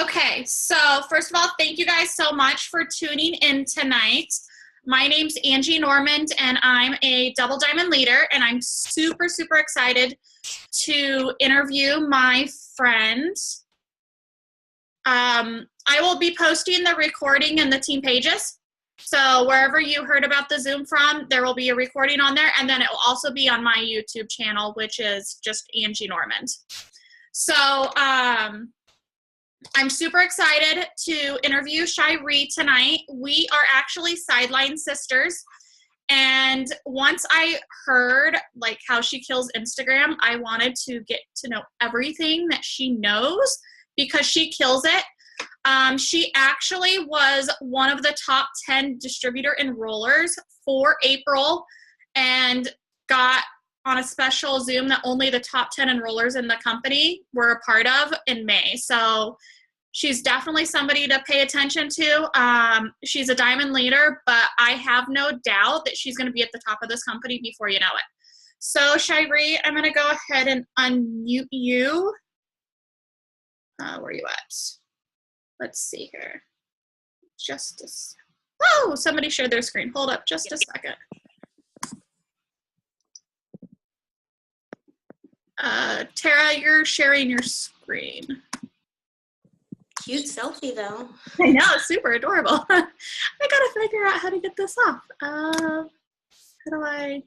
Okay, so first of all, thank you guys so much for tuning in tonight. My name's Angie Normand, and I'm a double diamond leader, and I'm super, super excited to interview my friend. I will be posting the recording in the team pages. So wherever you heard about the Zoom from, there will be a recording on there, and then it will also be on my YouTube channel, which is just Angie Normand. So I'm super excited to interview Shari tonight. We are actually sideline sisters. And once I heard like how she kills Instagram, I wanted to get to know everything that she knows because she kills it. She actually was one of the top 10 distributor enrollers for April and got on a special Zoom that only the top 10 enrollers in the company were a part of in May. So she's definitely somebody to pay attention to. She's a diamond leader, but I have no doubt that she's going to be at the top of this company before you know it. So Shari, I'm going to go ahead and unmute you. Where are you at? Let's see here. Oh, somebody shared their screen. Hold up just a second. Tara, you're sharing your screen. Cute selfie though. I know, it's super adorable. I gotta figure out how to get this off. How do I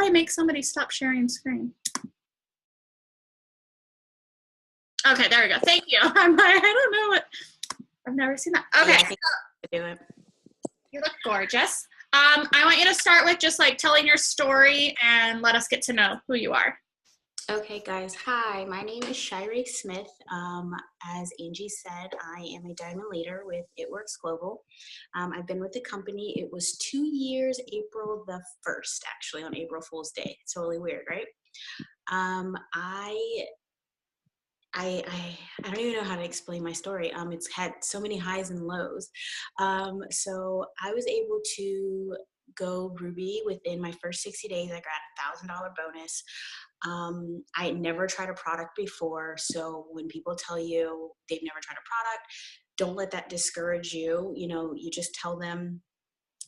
make somebody stop sharing screen? Okay, there we go. Thank you. I'm like, I don't know what. I've never seen that. Okay. Yeah, I think I do it. You look gorgeous. I want you to start with just like telling your story and let us get to know who you are. Okay, guys. Hi, my name is Shari Smyth. As Angie said, I am a diamond leader with It Works Global. I've been with the company. It was 2 years, April the 1st, actually, on April Fool's Day. It's totally weird, right? I don't even know how to explain my story. It's had so many highs and lows. So I was able to go Ruby within my first 60 days. I got $1,000 bonus. I had never tried a product before. So when people tell you they've never tried a product, don't let that discourage you. You know, you just tell them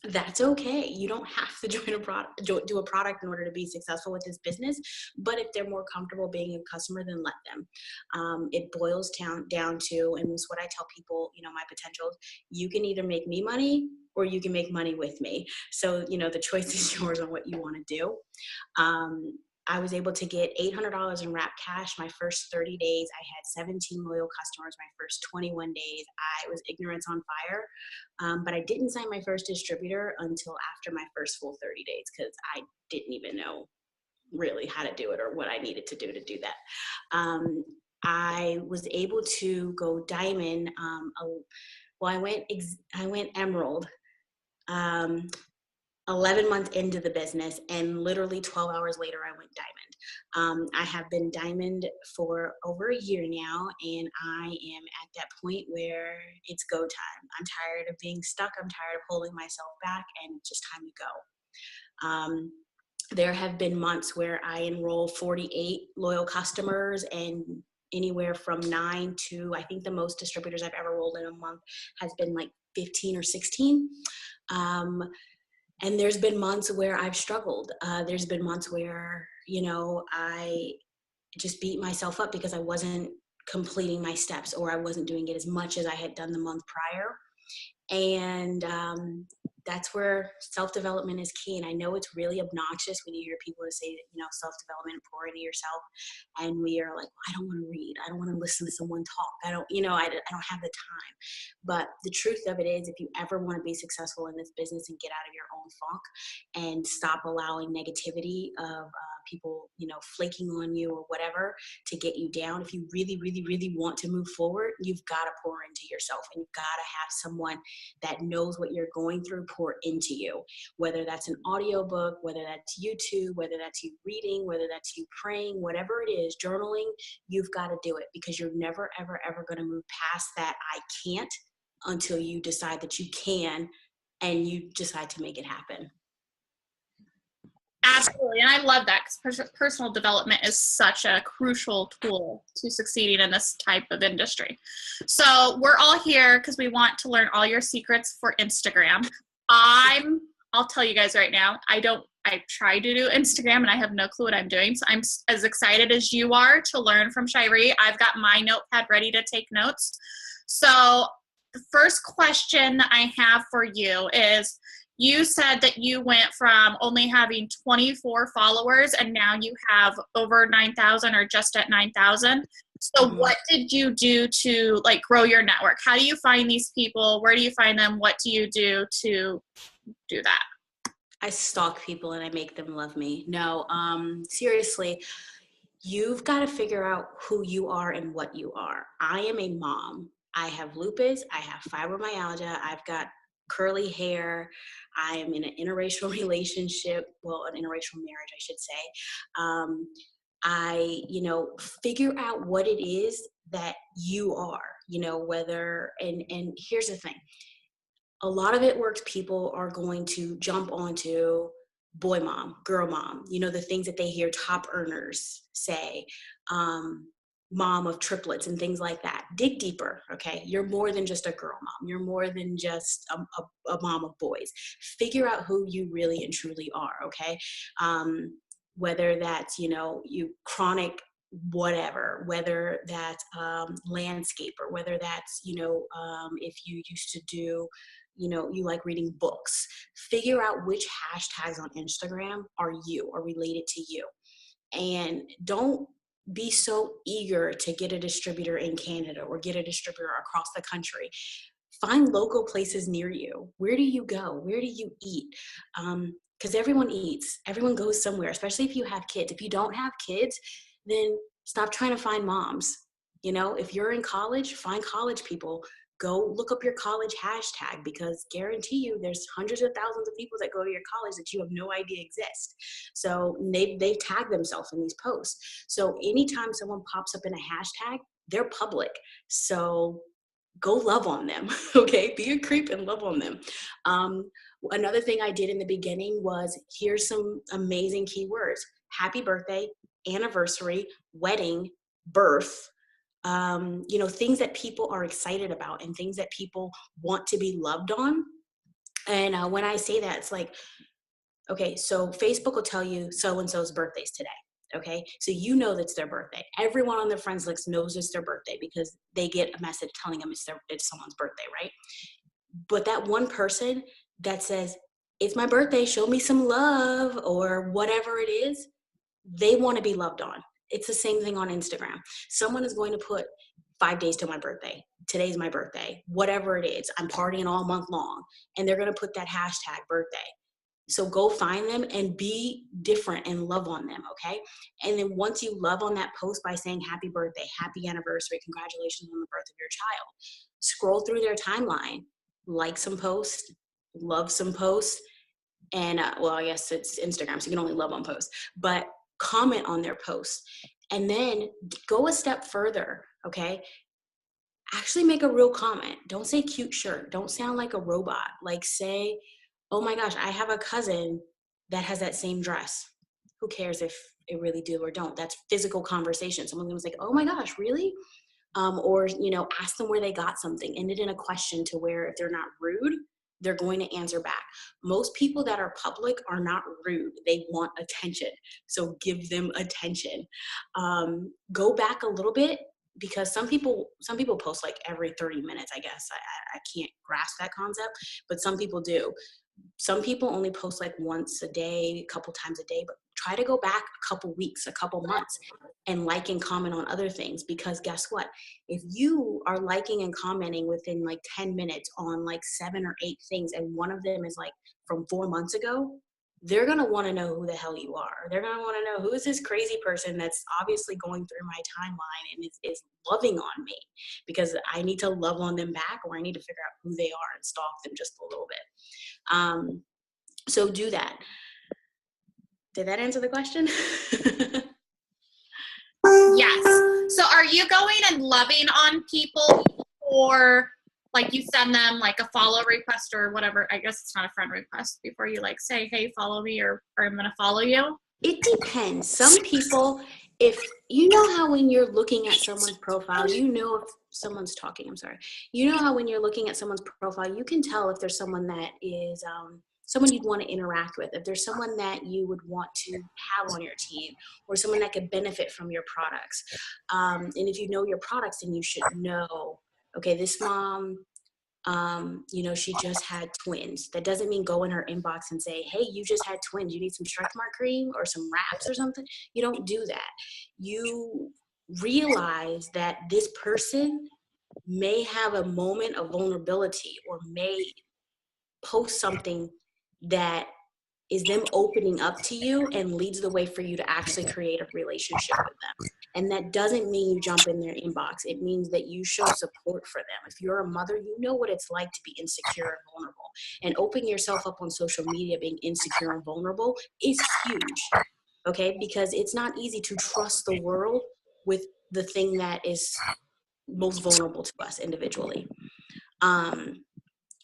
that's okay. You don't have to join a product, do a product in order to be successful with this business. But if they're more comfortable being a customer, then let them. It boils down to, and this is what I tell people, you know, my potentials, you can either make me money or you can make money with me. So, you know, the choice is yours on what you want to do. I was able to get $800 in wrap cash my first 30 days. I had 17 loyal customers my first 21 days. I was ignorance on fire, but I didn't sign my first distributor until after my first full 30 days because I didn't even know really how to do it or what I needed to do that. I was able to go diamond. I went emerald. 11 months into the business, and literally 12 hours later, I went diamond. I have been diamond for over a year now, and I am at that point where it's go time. I'm tired of being stuck. I'm tired of holding myself back, and it's just time to go. There have been months where I enroll 48 loyal customers and anywhere from 9 to, I think the most distributors I've ever rolled in a month has been like 15 or 16. And there's been months where I've struggled. There's been months where, you know, I just beat myself up because I wasn't completing my steps or I wasn't doing it as much as I had done the month prior. And that's where self-development is key. And I know it's really obnoxious when you hear people say, you know, self-development, pour into yourself. And we are like, well, I don't want to read. I don't want to listen to someone talk. I don't have the time. But the truth of it is, if you ever want to be successful in this business and get out of your own funk and stop allowing negativity of people, you know, flaking on you or whatever to get you down, if you really, really, really want to move forward, you've got to pour into yourself, and you've got to have someone that knows what you're going through pour into you, whether that's an audio book, whether that's YouTube, whether that's you reading, whether that's you praying, whatever it is, journaling. You've got to do it, because you're never, ever, ever going to move past that I can't until you decide that you can, and you decide to make it happen. Absolutely. And I love that because personal development is such a crucial tool to succeeding in this type of industry. So we're all here because we want to learn all your secrets for Instagram. I'll tell you guys right now, I try to do Instagram and I have no clue what I'm doing. So I'm as excited as you are to learn from Shari. I've got my notepad ready to take notes. So the first question I have for you is, you said that you went from only having 24 followers and now you have over 9,000 or just at 9,000. So what did you do to like grow your network? How do you find these people? Where do you find them? What do you do to do that? I stalk people and I make them love me. No, seriously, you've got to figure out who you are and what you are. I am a mom. I have lupus. I have fibromyalgia. I've got curly hair. I am in an interracial relationship. Well, an interracial marriage, I should say. Figure out what it is that you are, and here's the thing. A lot of it works. People are going to jump onto boy mom, girl mom, the things that they hear top earners say, mom of triplets and things like that. Dig deeper, okay? You're more than just a girl mom. You're more than just a mom of boys. Figure out who you really and truly are, okay? Whether that's, you chronic whatever, whether that's landscaper, whether that's, if you used to do, you like reading books. Figure out which hashtags on Instagram are related to you. And don't be so eager to get a distributor in Canada or get a distributor across the country. Find local places near you. Where do you go? Where do you eat? Because everyone eats. Everyone goes somewhere, especially if you have kids. If you don't have kids, then stop trying to find moms. If you're in college, find college people. Go look up your college hashtag, because guarantee you there's hundreds of thousands of people that go to your college that you have no idea exist. So they've tagged themselves in these posts. So anytime someone pops up in a hashtag, they're public. So go love on them, okay? Be a creep and love on them. Another thing I did in the beginning was, here's some amazing keywords: happy birthday, anniversary, wedding, birth, things that people are excited about and things that people want to be loved on. And when I say that, it's like, okay, so Facebook will tell you so-and-so's birthday's today. Okay, so that's their birthday. Everyone on their friends list knows it's their birthday because they get a message telling them it's someone's birthday, right? But that one person that says, it's my birthday, show me some love, or whatever it is, they want to be loved on. It's the same thing on Instagram. Someone is going to put 5 days to my birthday. Today's my birthday. Whatever it is, I'm partying all month long. And they're going to put that hashtag birthday. So go find them and be different and love on them, okay? And then once you love on that post by saying happy birthday, happy anniversary, congratulations on the birth of your child, scroll through their timeline, like some posts, love some posts, and I guess it's Instagram, so you can only love on posts, but comment on their posts. And then go a step further, okay? Actually make a real comment. Don't say cute shirt. Don't sound like a robot. Like, say, oh my gosh, I have a cousin that has that same dress. Who cares if it really do or don't? That's physical conversation. Someone's gonna say, oh my gosh, really? Or ask them where they got something. End it in a question to where if they're not rude, they're going to answer back. Most people that are public are not rude. They want attention. So give them attention. Go back a little bit, because some people post like every 30 minutes, I guess. I can't grasp that concept, but some people do. Some people only post like once a day, a couple times a day, but try to go back a couple weeks, a couple months, and like and comment on other things. Because guess what? If you are liking and commenting within like 10 minutes on like 7 or 8 things, and one of them is like from 4 months ago, they're going to want to know who the hell you are. They're going to want to know, who is this crazy person that's obviously going through my timeline and is loving on me, because I need to love on them back, or I need to figure out who they are and stalk them just a little bit. So do that. Did that answer the question? Yes. So are you going and loving on people for like you send them like a follow request or whatever. I guess it's not a friend request before you like say, hey, follow me or I'm going to follow you. It depends. Some people, if you know how when you're looking at someone's profile, you know if someone's talking, I'm sorry. You know how when you're looking at someone's profile, you can tell if there's someone that is someone you'd want to interact with, if there's someone that you would want to have on your team, or someone that could benefit from your products. And if you know your products, then you should know, okay, this mom, you know, she just had twins. That doesn't mean go in her inbox and say, hey, you just had twins. You need some stretch mark cream or some wraps or something. You don't do that. You realize that this person may have a moment of vulnerability or may post something that is them opening up to you and leads the way for you to actually create a relationship with them. And that doesn't mean you jump in their inbox. It means that you show support for them. If you're a mother, you know what it's like to be insecure and vulnerable. And opening yourself up on social media being insecure and vulnerable is huge, okay? Because it's not easy to trust the world with the thing that is most vulnerable to us individually.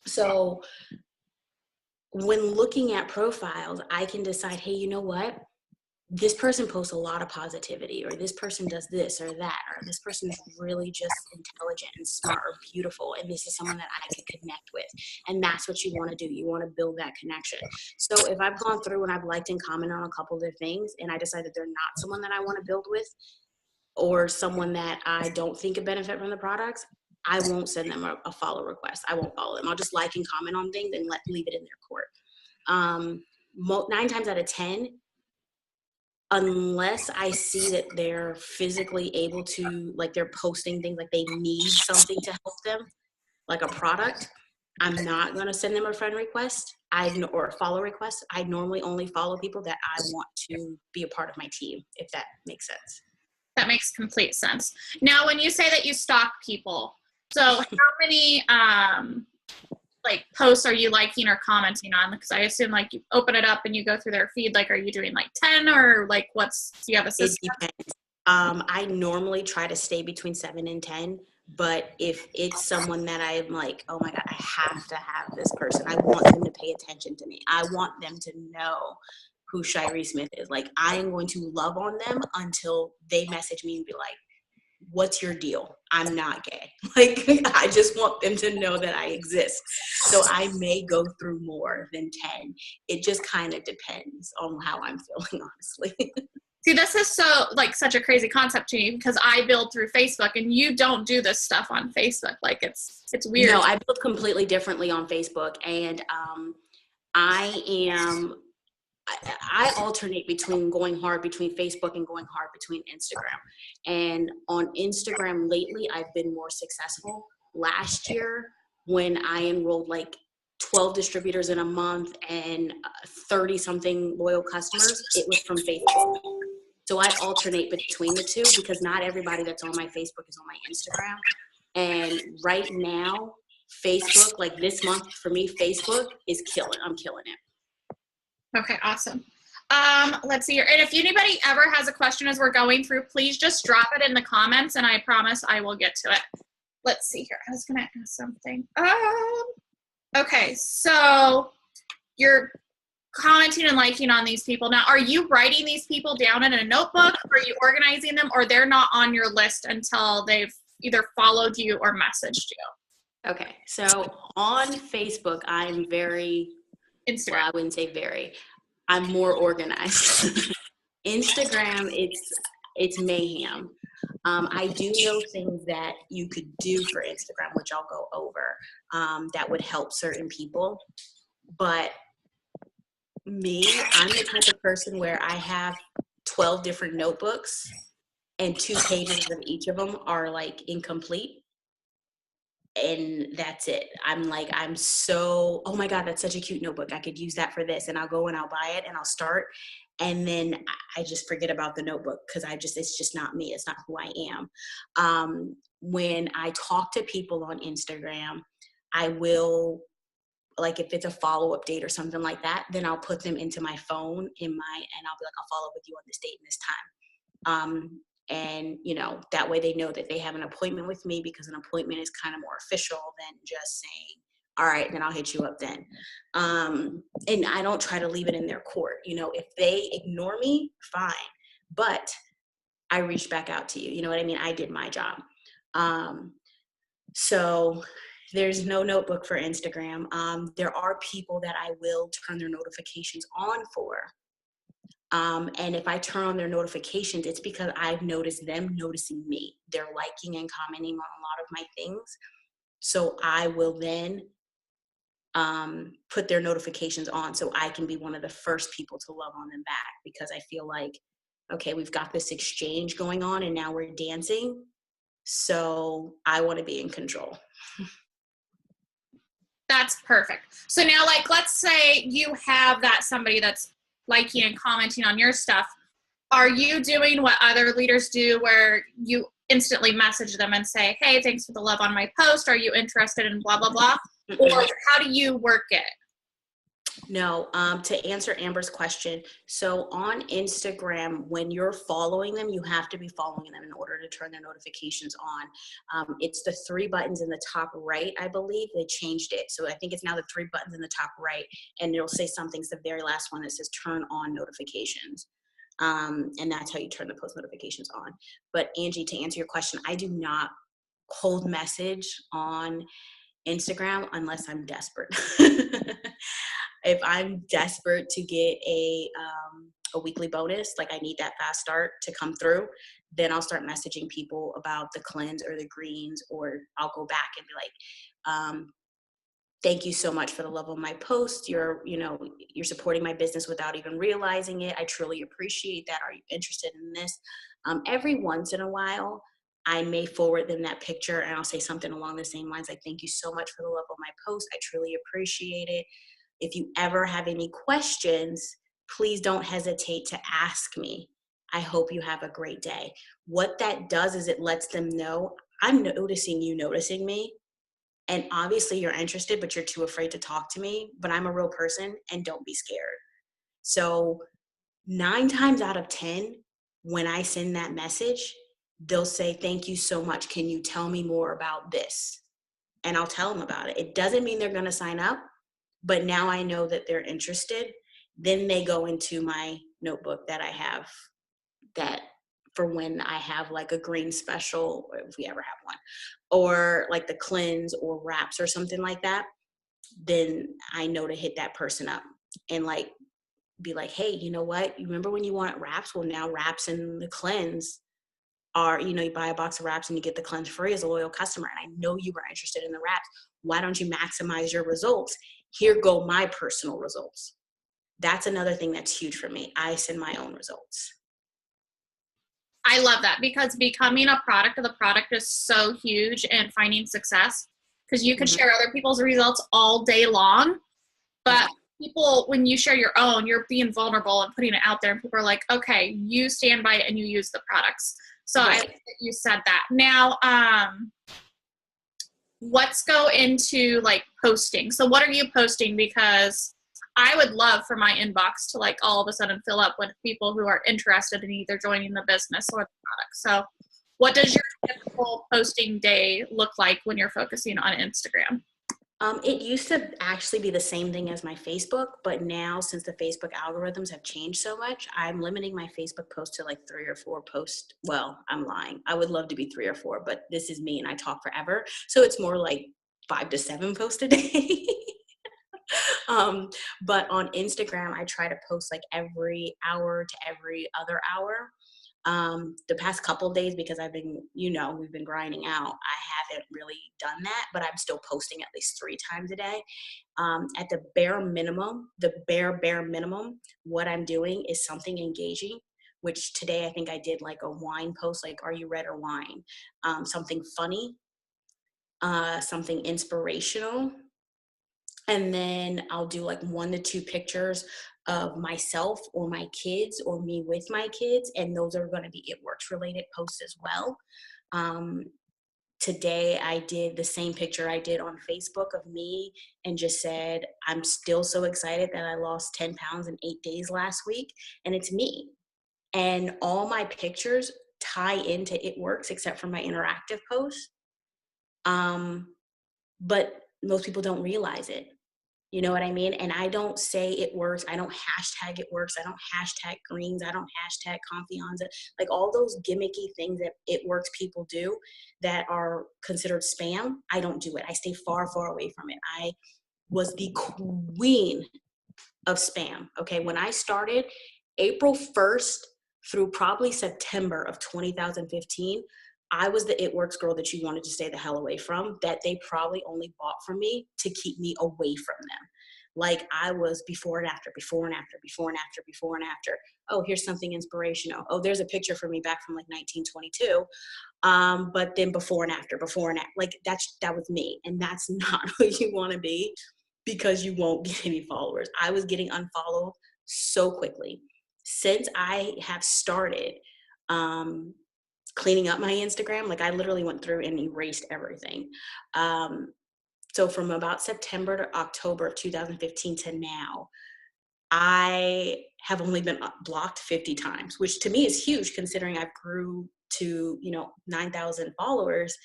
So when looking at profiles, I can decide, hey, you know what? This person posts a lot of positivity, or this person does this or that, or this person is really just intelligent and smart or beautiful, and this is someone that I can connect with. And that's what you want to do. You want to build that connection. So if I've gone through and I've liked and commented on a couple of their things, and I decide that they're not someone that I want to build with, or someone that I don't think could benefit from the products, I won't send them a follow request. I won't follow them. I'll just like and comment on things and leave it in their court. 9 times out of 10, unless I see that they're physically able to, like they're posting things like they need something to help them, like a product, I'm not going to send them a friend request or a follow request. I normally only follow people that I want to be a part of my team, if that makes sense. That makes complete sense. Now, when you say that you stalk people, so how many like posts are you liking or commenting on? Because I assume like you open it up and you go through their feed. Like, are you doing like 10 or like do you have a system? It depends. I normally try to stay between 7 and 10, but if it's someone that I'm like, oh my God, I have to have this person. I want them to pay attention to me. I want them to know who Shari Smyth is. Like, I am going to love on them until they message me and be like, what's your deal? I'm not gay. Like, I just want them to know that I exist. So I may go through more than 10. It just kind of depends on how I'm feeling, honestly. See, this is so like such a crazy concept to me because I build through Facebook and you don't do this stuff on Facebook. Like it's weird. No, I build completely differently on Facebook, and I alternate between going hard between Facebook and going hard between Instagram. And on Instagram lately, I've been more successful. Last year, when I enrolled like 12 distributors in a month and 30 something loyal customers, it was from Facebook. So I alternate between the two because not everybody that's on my Facebook is on my Instagram. And right now, Facebook, like this month for me, Facebook is killing. I'm killing it. Okay, awesome. Let's see here. And if anybody ever has a question as we're going through, please just drop it in the comments and I promise I will get to it. Let's see here. I was going to ask something. Okay, so you're commenting and liking on these people. Now, are you writing these people down in a notebook? Are you organizing them, or they're not on your list until they've either followed you or messaged you? Okay, so on Facebook, I'm very, Instagram. well, I wouldn't say very, I'm more organized. Instagram, it's mayhem. I do know things that you could do for Instagram, which I'll go over, that would help certain people. But me, I'm the type of person where I have 12 different notebooks and 2 pages of each of them are like incomplete. And that's it. I'm so, oh my God, that's such a cute notebook. I could use that for this. And I'll go and I'll buy it and I'll start. And then I just forget about the notebook because it's just not me. It's not who I am. When I talk to people on Instagram, I will, like if it's a follow-up date or something like that, then I'll put them into my phone and I'll be like, I'll follow up with you on this date and this time. And, that way they know that they have an appointment with me, because an appointment is kind of more official than just saying, all right, then I'll hit you up then. And I don't try to leave it in their court. If they ignore me, fine. But I reached back out to you. You know what I mean? I did my job. So there's no notebook for Instagram. There are people that I will turn their notifications on for. And if I turn on their notifications, it's because I've noticed them noticing me. They're liking and commenting on a lot of my things. So I will then put their notifications on, so I can be one of the first people to love on them back, because I feel like, okay, we've got this exchange going on and now we're dancing. So I want to be in control. That's perfect. So now, like, let's say you have that somebody that's liking and commenting on your stuff. Are you doing what other leaders do, where you instantly message them and say, hey, thanks for the love on my post. Are you interested in blah, blah, blah? Or how do you work it? No, to answer Amber's question, so on Instagram, when you're following them, you have to be following them in order to turn their notifications on. It's the 3 buttons in the top right, I believe. They changed it. So I think it's now the 3 buttons in the top right, and it'll say something. It's the very last one that says turn on notifications. And that's how you turn the post notifications on. But Angie, to answer your question, I do not hold message on Instagram unless I'm desperate. If I'm desperate to get a weekly bonus, like I need that fast start to come through, then I'll start messaging people about the cleanse or the greens, or I'll go back and be like, thank you so much for the love of my post. You're supporting my business without even realizing it. I truly appreciate that. Are you interested in this? Every once in a while, I may forward them that picture and I'll say something along the same lines, like, thank you so much for the love of my post. I truly appreciate it. If you ever have any questions, please don't hesitate to ask me. I hope you have a great day. What that does is it lets them know, I'm noticing you noticing me. And obviously you're interested, but you're too afraid to talk to me. But I'm a real person, and don't be scared. So 9 times out of 10, when I send that message, they'll say, thank you so much. Can you tell me more about this? And I'll tell them about it. It doesn't mean they're going to sign up, but now I know that they're interested. Then they go into my notebook that I have, that for when I have like a green special, if we ever have one, or like the cleanse or wraps or something like that, then I know to hit that person up and like be like, hey, you know what? You remember when you wanted wraps? Well, now wraps and the cleanse are, you buy a box of wraps and you get the cleanse free as a loyal customer. And I know you were interested in the wraps. Why don't you maximize your results? Here go my personal results. That's another thing that's huge for me. I send my own results. I love that, because becoming a product of the product is so huge in finding success, because you can share other people's results all day long, but people, when you share your own, you're being vulnerable and putting it out there, and people are like, okay, you stand by it and you use the products. So I like that you said that. Now, let's go into like posting. So what are you posting? Because I would love for my inbox to like all of a sudden fill up with people who are interested in either joining the business or the product. So what does your typical posting day look like when you're focusing on Instagram? It used to actually be the same thing as my Facebook, but now since the Facebook algorithms have changed so much, I'm limiting my Facebook posts to like 3 or 4 posts. Well, I'm lying. I would love to be 3 or 4, but this is me and I talk forever. So it's more like 5 to 7 posts a day. But on Instagram, I try to post like every hour to every other hour. The past couple of days, because I've been, we've been grinding out, I haven't really done that, but I'm still posting at least 3 times a day. At the bare minimum, what I'm doing is something engaging, which today I think I did like a wine post, like, are you red or wine? Something funny, something inspirational. And then I'll do like 1 to 2 pictures of myself or my kids or me with my kids. And those are going to be It Works related posts as well. Today I did the same picture I did on Facebook of me and just said, I'm still so excited that I lost 10 pounds in 8 days last week. And it's me. And all my pictures tie into It Works except for my interactive posts. But most people don't realize it. You know what I mean? And I don't say It Works. I don't hashtag It Works. I don't hashtag greens. I don't hashtag confianza. Like all those gimmicky things that It Works people do that are considered spam, I don't do it. I stay far, far away from it. I was the queen of spam. Okay. When I started April 1st through probably September of 2015, I was the It Works girl that you wanted to stay the hell away from, that they probably only bought from me to keep me away from them. Like I was before and after, before and after, before and after, before and after. Oh, here's something inspirational. Oh, there's a picture for me back from like 1922. But then before and after, like that was me. And that's not who you want to be, because you won't get any followers. I was getting unfollowed so quickly. Since I have started cleaning up my Instagram, like I literally went through and erased everything. So from about September to October of 2015 to now, I have only been blocked 50 times, which to me is huge considering I've grew to, 9,000 followers.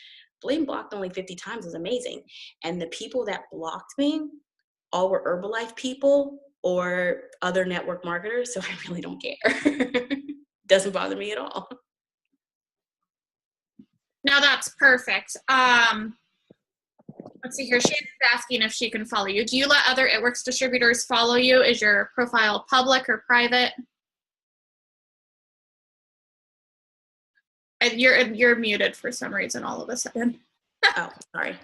Being blocked only 50 times is amazing. And the people that blocked me all were Herbalife people or other network marketers. So I really don't care. Doesn't bother me at all. Now that's perfect. Let's see here. She's asking if she can follow you. Do you let other It Works distributors follow you? Is your profile public or private? And you're muted for some reason all of a sudden. Oh, sorry.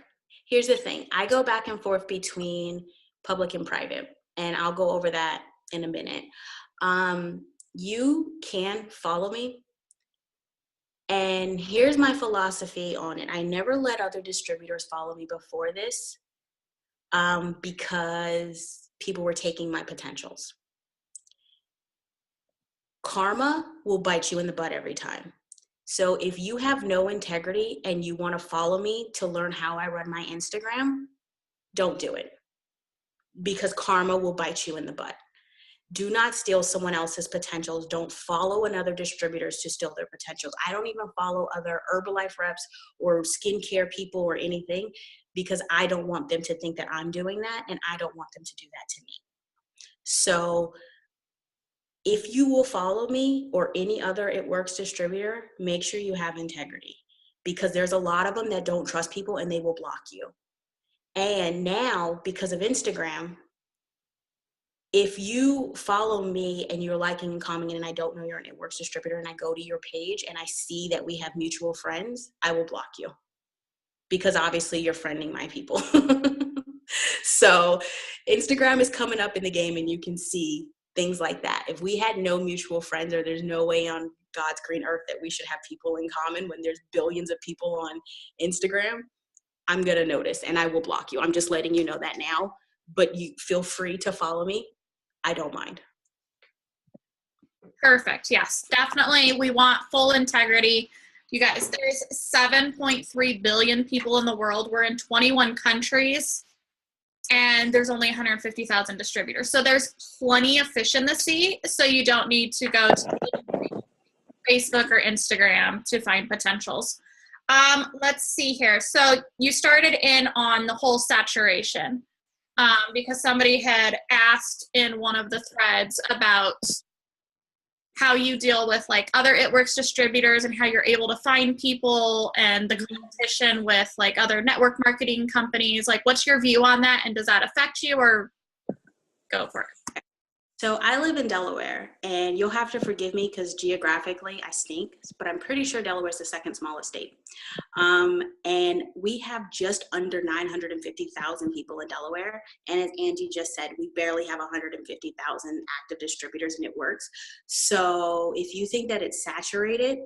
Here's the thing. I go back and forth between public and private, and I'll go over that in a minute. You can follow me. And here's my philosophy on it. I never let other distributors follow me before this because people were taking my potentials. Karma will bite you in the butt every time. So if you have no integrity and you want to follow me to learn how I run my Instagram, don't do it, because karma will bite you in the butt. Do not steal someone else's potentials. Don't follow another distributors to steal their potentials. I don't even follow other Herbalife reps or skincare people or anything, because I don't want them to think that I'm doing that, and I don't want them to do that to me. So if you will follow me or any other It Works distributor, make sure you have integrity, because there's a lot of them that don't trust people and they will block you. And now, because of Instagram, if you follow me and you're liking and commenting and I don't know you're an It Works distributor and I go to your page and I see that we have mutual friends, I will block you, because obviously you're friending my people. So Instagram is coming up in the game, and you can see things like that. If we had no mutual friends, or there's no way on God's green earth that we should have people in common when there's billions of people on Instagram, I'm going to notice and I will block you. I'm just letting you know that now, but you feel free to follow me. I don't mind. Perfect. Yes, definitely. We want full integrity. You guys, there's 7.3 billion people in the world. We're in 21 countries, and there's only 150,000 distributors. So there's plenty of fish in the sea. So you don't need to go to Facebook or Instagram to find potentials. Let's see here. So you started in on the whole saturation because somebody had asked in one of the threads about how you deal with like other It Works distributors and how you're able to find people and the competition with like other network marketing companies. Like, what's your view on that? And does that affect you, or go for it? So I live in Delaware, and you'll have to forgive me because geographically I stink, but I'm pretty sure Delaware is the second smallest state. And we have just under 950,000 people in Delaware. And as Angie just said, we barely have 150,000 active distributors, and It Works. So if you think that it's saturated,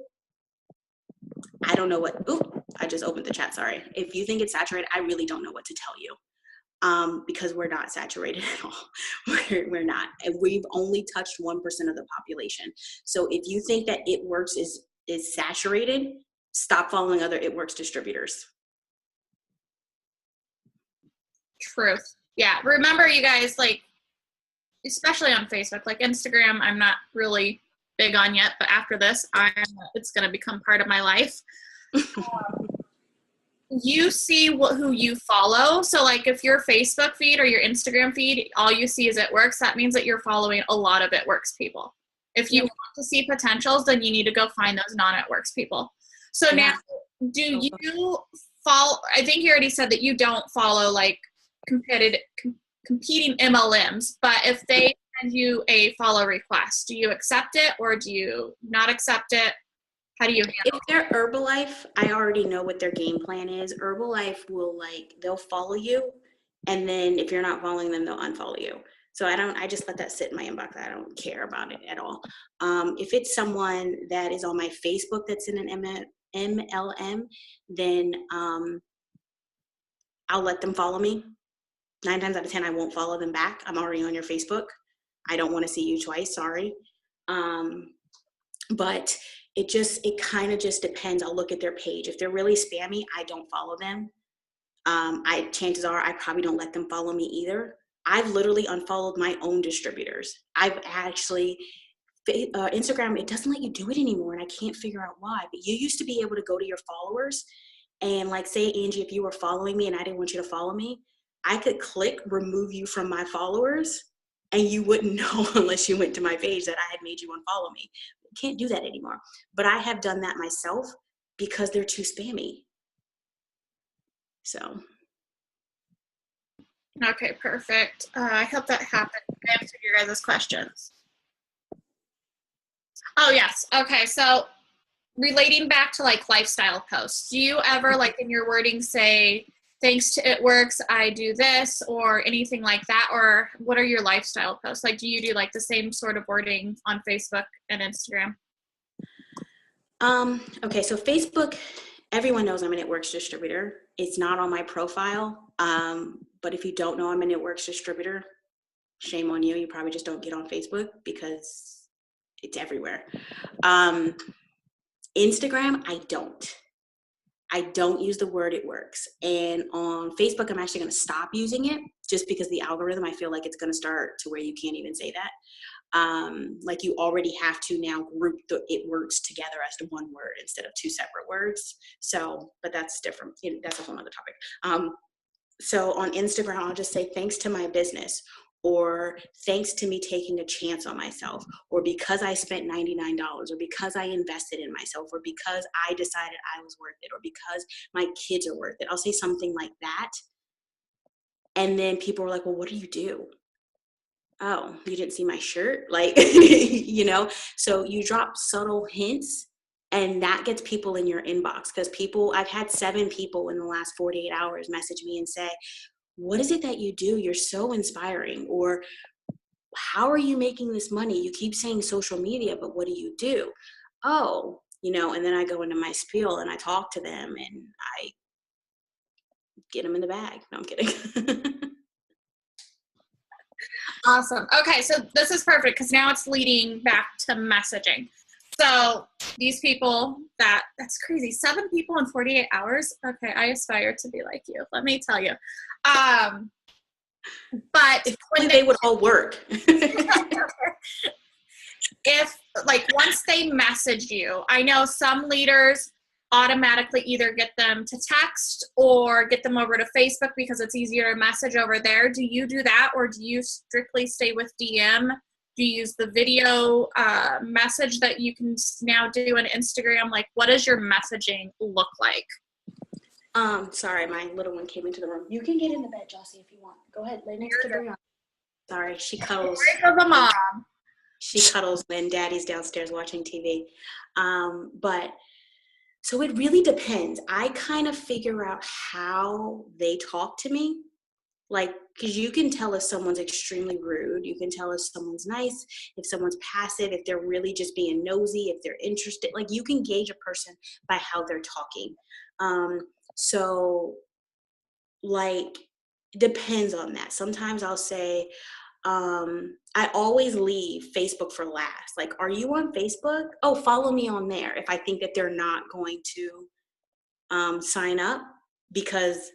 I don't know what, I just opened the chat, sorry. If you think it's saturated, I really don't know what to tell you. Because we're not saturated at all. We're not. And we've only touched 1% of the population. So if you think that It Works is saturated, stop following other It Works distributors. Truth. Yeah. Remember, you guys, like, especially on Facebook, like Instagram, I'm not really big on yet, but after this, it's going to become part of my life. You see who you follow. So like if your Facebook feed or your Instagram feed, all you see is It Works, that means that you're following a lot of It Works people. If you want to see potentials, then you need to go find those non-It Works people. So now, do you follow, I think you already said that you don't follow like competing MLMs, but if they send you a follow request, do you accept it or do you not accept it? How do you handle it? If they're Herbalife, I already know what their game plan is. Herbalife will they'll follow you, and then if you're not following them, they'll unfollow you. So I just let that sit in my inbox. I don't care about it at all. If it's someone that is on my Facebook that's in an MLM, then I'll let them follow me. 9 times out of 10, I won't follow them back. I'm already on your Facebook. I don't want to see you twice. Sorry. But it kind of just depends. I'll look at their page. If they're really spammy, I don't follow them. Chances are I probably don't let them follow me either. I've literally unfollowed my own distributors. I've actually, Instagram, it doesn't let you do it anymore, and I can't figure out why. But you used to be able to go to your followers and like say, Angie, if you were following me and I didn't want you to follow me, I could click remove you from my followers and you wouldn't know unless you went to my page that I had made you unfollow me. Can't do that anymore. But I have done that myself because they're too spammy. So. Okay, perfect. I hope that happened. I answered your guys' questions. Oh, yes. Okay, so relating back to like lifestyle posts, do you ever like in your wording say, thanks to It Works, I do this or anything like that? Or what are your lifestyle posts? Like, do you do like the same sort of wording on Facebook and Instagram? Okay, so Facebook, everyone knows I'm an It Works distributor. It's not on my profile. But if you don't know I'm an It Works distributor, shame on you. You probably just don't get on Facebook because it's everywhere. Instagram, I don't use the word It Works. And on Facebook, I'm actually going to stop using it just because the algorithm, I feel like it's going to start to where you can't even say that. Like you already have to now group the It Works together as to one word instead of 2 separate words. So, but that's different. That's a whole other topic. So on Instagram, I'll just say thanks to my business, or thanks to me taking a chance on myself, or because I spent $99, or because I invested in myself, or because I decided I was worth it, or because my kids are worth it. I'll say something like that. And then people are like, well, what do you do? Oh, you didn't see my shirt? Like, so you drop subtle hints and that gets people in your inbox because I've had 7 people in the last 48 hours message me and say, what is it that you do? You're so inspiring. Or how are you making this money? You keep saying social media, but what do you do? Oh, and then I go into my spiel and I talk to them and I get them in the bag. No, I'm kidding. Awesome. Okay, so this is perfect because now it's leading back to messaging. So these people, that's crazy. 7 people in 48 hours. Okay, I aspire to be like you. Let me tell you. But when they would all work. If once they message you, I know some leaders automatically either get them to text or get them over to Facebook because it's easier to message over there. Do you do that, or do you strictly stay with DM? Do you use the video message that you can now do on Instagram? Like, what does your messaging look like? Sorry, my little one came into the room. You can get in the bed, Jossie, if you want. Go ahead, lay next to Brianna. Sorry, she cuddles. Of a mom. She cuddles when Daddy's downstairs watching TV. But so it really depends. I kind of figure out how they talk to me. Like, because you can tell if someone's extremely rude. You can tell if someone's nice, if someone's passive, if they're really just being nosy, if they're interested. Like, you can gauge a person by how they're talking. So, like, depends on that. Sometimes I'll say, I always leave Facebook for last. Like, are you on Facebook? Oh, follow me on there if I think that they're not going to sign up, because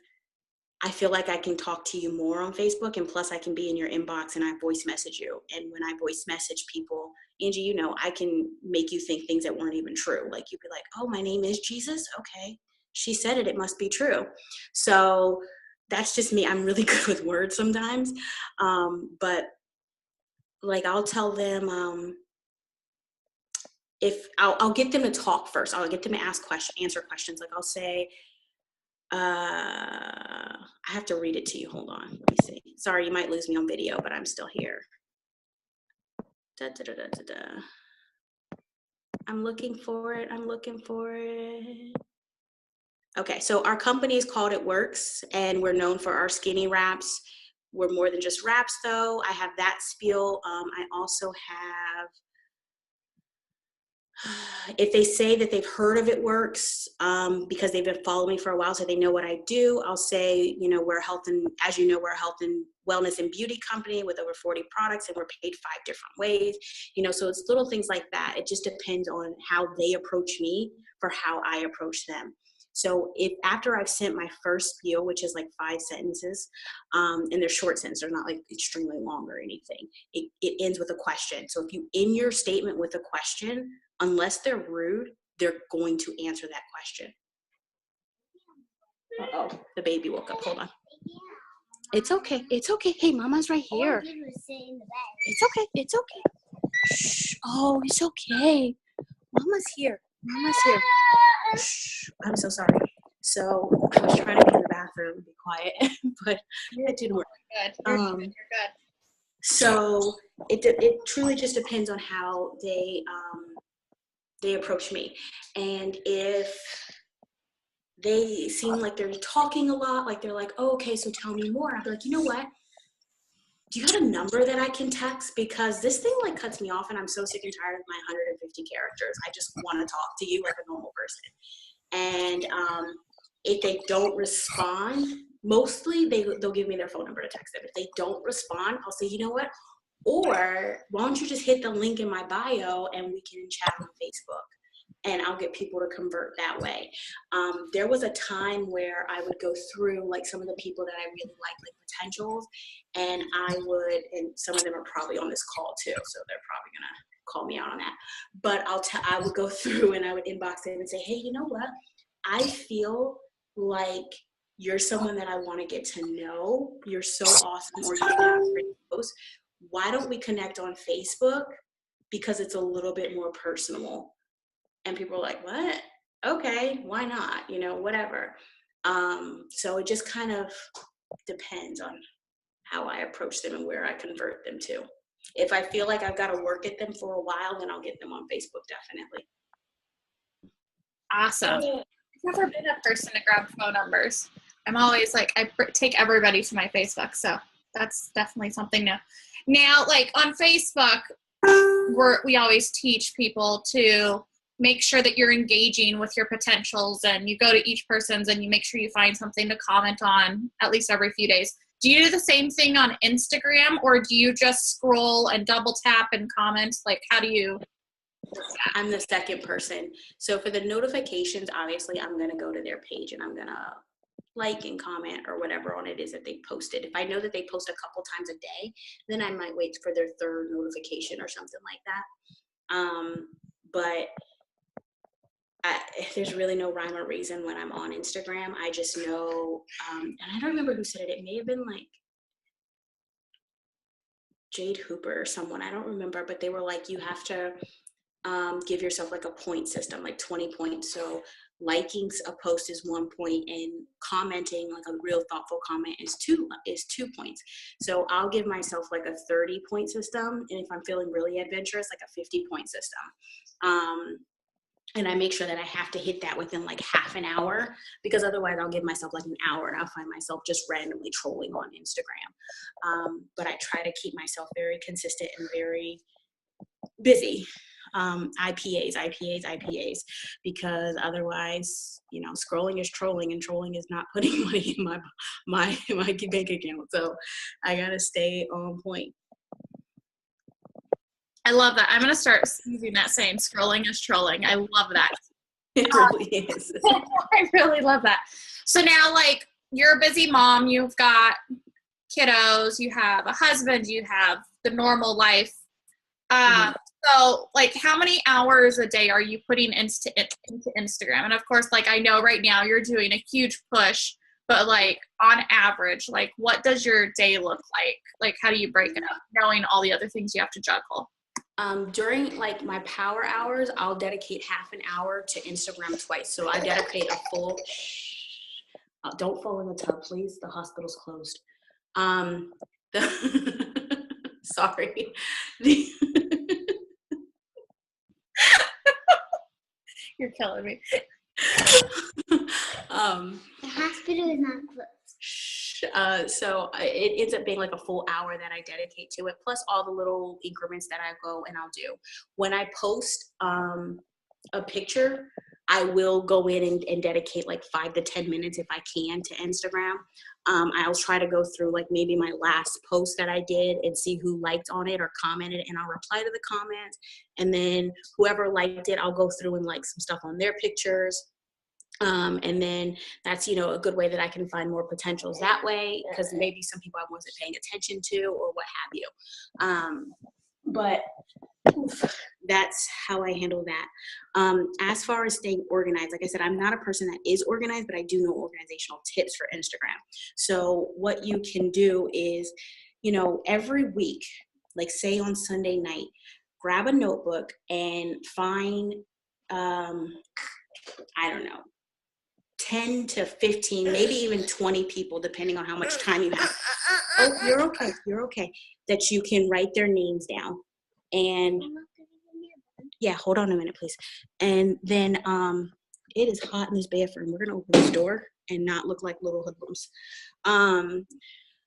I feel like I can talk to you more on Facebook, and plus I can be in your inbox and I voice message you. And when I voice message people, Angie, you know, I can make you think things that weren't even true. Like you'd be like, oh, my name is Jesus. Okay. She said it, it must be true. So that's just me. I'm really good with words sometimes. But like, I'll tell them, if I'll get them to talk first. I'll get them to answer questions. Like I'll say, I have to read it to you. Hold on. Let me see. Sorry, you might lose me on video, but I'm still here. Da, da, da, da, da, da. I'm looking for it. Okay, so our company is called It Works, and we're known for our skinny wraps. We're more than just wraps, though. I have that spiel. I also have, if they say that they've heard of It Works, because they've been following me for a while, so they know what I do, I'll say, you know, we're as you know, we're a health and wellness and beauty company with over 40 products, and we're paid 5 different ways, you know, so it's little things like that. It just depends on how they approach me for how I approach them. So if after I've sent my first spiel, which is like 5 sentences, and they're short sentences, they're not like extremely long or anything, it ends with a question. So if you end your statement with a question, unless they're rude, they're going to answer that question. Uh-oh, the baby woke up. Hold on. It's okay. It's okay. Hey, Mama's right here. It's okay. It's okay. Shh. Oh, it's okay. Mama's here. Mama's here. Shh. I'm so sorry. So I was trying to be in the bathroom and be quiet, but it didn't work. Good. You're good. So it truly just depends on how they approach me. And if they seem like they're talking a lot, like they're like, oh, okay, so tell me more. I'll be like, you know what? Do you have a number that I can text? Because this thing like cuts me off and I'm so sick and tired of my 150 characters. I just want to talk to you like a normal person. And if they don't respond, mostly they'll give me their phone number to text them. If they don't respond, I'll say, you know what? Or why don't you just hit the link in my bio and we can chat on Facebook, and I'll get people to convert that way. There was a time where I would go through like some of the people that I really like potentials, and and some of them are probably on this call too, so they're probably gonna call me out on that. But I would go through and I would inbox them and say, hey, you know what? I feel like you're someone that I want to get to know. You're so awesome, or you have great posts. Why don't we connect on Facebook? Because it's a little bit more personal. And people are like, what? Okay, why not? You know, whatever. So it just kind of depends on how I approach them and where I convert them to. If I feel like I've got to work at them for a while, then I'll get them on Facebook, definitely. Awesome. I've never been a person to grab phone numbers. I'm always like, I take everybody to my Facebook, so that's definitely something new. Now, like on Facebook, we always teach people to make sure that you're engaging with your potentials, and you go to each person's and you make sure you find something to comment on at least every few days. Do you do the same thing on Instagram, or do you just scroll and double tap and comment? Like, how do you? I'm the second person. So for the notifications, obviously I'm going to go to their page and I'm going to like and comment or whatever on it is that they posted. If I know that they post a couple times a day, then I might wait for their third notification or something like that. But there's really no rhyme or reason when I'm on Instagram. I just know, and I don't remember who said it. It may have been like Jade Hooper or someone. I don't remember, but they were like, you have to give yourself like a point system, like 20 points. So liking a post is 1 point, and commenting like a real thoughtful comment is 2 points. So I'll give myself like a 30-point system, and if I'm feeling really adventurous, like a 50-point system. And I make sure that I have to hit that within like half an hour, because otherwise I'll give myself like an hour and I'll find myself just randomly trolling on Instagram. But I try to keep myself very consistent and very busy. IPAs, because otherwise, you know, scrolling is trolling, and trolling is not putting money in my bank account. So I gotta stay on point. I love that. I'm gonna start using that saying, scrolling is trolling. I love that. It really is. I really love that. So now, like, you're a busy mom, you've got kiddos, you have a husband, you have the normal life. Uh, so, like, how many hours a day are you putting into Instagram? And of course, like, I know right now you're doing a huge push, but like on average, like, what does your day look like? Like, how do you break it up, knowing all the other things you have to juggle? During like my power hours, I'll dedicate half an hour to Instagram twice. So I dedicate a full. Don't fall in the tub, please. The hospital's closed. The sorry. The You're killing me. The hospital is not closed. So it ends up being like a full hour that I dedicate to it, plus all the little increments that I go and I'll do. When I post a picture, I will go in and dedicate like 5 to 10 minutes if I can to Instagram. I'll try to go through like maybe my last post that I did and see who liked on it or commented, and I'll reply to the comments. And then whoever liked it, I'll go through and like some stuff on their pictures. And then that's, you know, a good way that I can find more potentials that way, because maybe some people I wasn't paying attention to or what have you. But that's how I handle that. As far as staying organized, like I said, I'm not a person that is organized, but I do know organizational tips for Instagram. So what you can do is, you know, every week, like say on Sunday night, grab a notebook and find, I don't know, 10 to 15, maybe even 20 people, depending on how much time you have. Oh, you're okay. You're okay. That you can write their names down. And yeah, hold on a minute, please. And then it is hot in this bathroom. We're gonna open this door and not look like little hoodlums.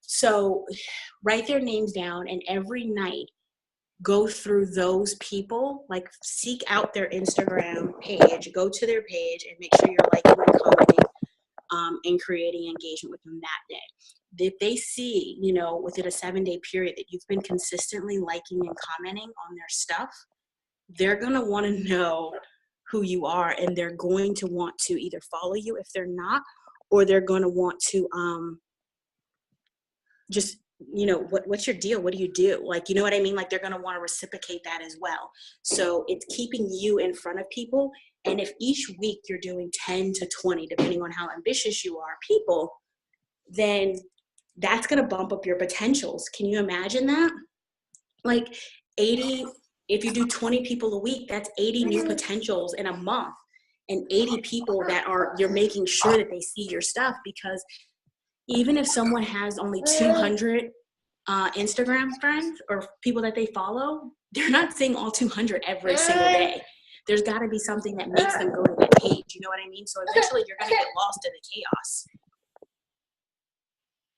So write their names down, and every night go through those people, like seek out their Instagram page, go to their page and make sure you're liking and commenting and creating engagement with them that day. If they see, you know, within a 7-day period that you've been consistently liking and commenting on their stuff, they're going to want to know who you are, and they're going to want to either follow you if they're not, or they're going to want to just, you know, what's your deal? What do you do? Like, you know what I mean? Like, they're going to want to reciprocate that as well. So it's keeping you in front of people. And if each week you're doing 10 to 20, depending on how ambitious you are, people, then that's going to bump up your potentials. Can you imagine that? Like 80, if you do 20 people a week, that's 80 new potentials in a month, and 80 people that you're making sure that they see your stuff. Because even if someone has only 200 Instagram friends or people that they follow, they're not seeing all 200 every single day. There's got to be something that makes them go to that page. You know what I mean? So eventually you're going to get lost in the chaos.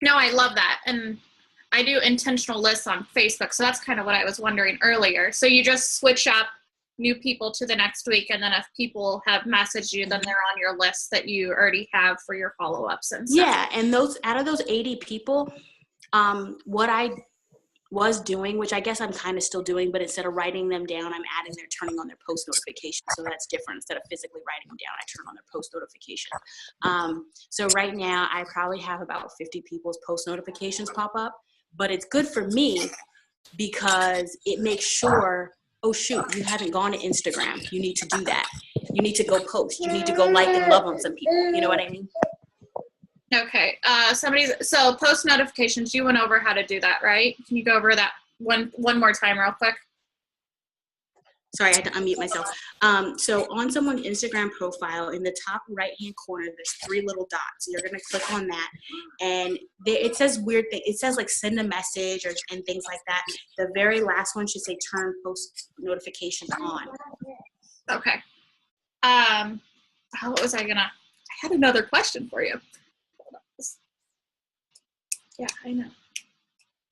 No, I love that. And I do intentional lists on Facebook. So that's kind of what I was wondering earlier. So you just switch up new people to the next week. And then if people have messaged you, then they're on your list that you already have for your follow-ups and stuff. Yeah. And out of those 80 people, what I was doing, which I guess I'm kind of still doing, but instead of writing them down, I'm turning on their post notifications. So that's different. Instead of physically writing them down, I turn on their post notification. So right now I probably have about 50 people's post notifications pop up, but it's good for me because it makes sure, oh shoot, you haven't gone to Instagram. You need to do that. You need to go post. You need to go like and love on some people. You know what I mean? Okay. So post notifications, you went over how to do that, right? Can you go over that one more time real quick? Sorry, I had to unmute myself. So on someone's Instagram profile, in the top right-hand corner, there's 3 little dots. You're going to click on that, and it says weird thing. It says like send a message and things like that. The very last one should say turn post notifications on. Okay. What was I had another question for you. Yeah, I know.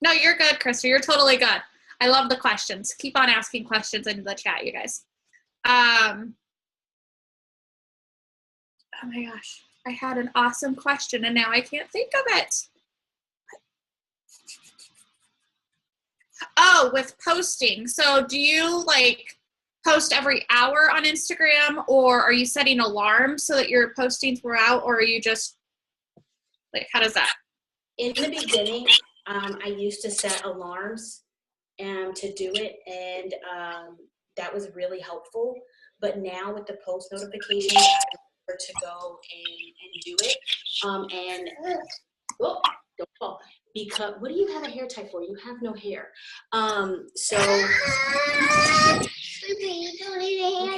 No, you're good, Krista. You're totally good. I love the questions. Keep on asking questions into the chat, you guys. Oh my gosh. I had an awesome question and now I can't think of it. Oh, with posting. So do you like post every hour on Instagram, or are you setting alarms so that you're posting throughout, or are you just like, how does that? In the beginning, I used to set alarms to do it, and that was really helpful. But now with the post notifications, I prefer to go and do it. Oh, don't fall. Because what do you have a hair tie for? You have no hair. Hair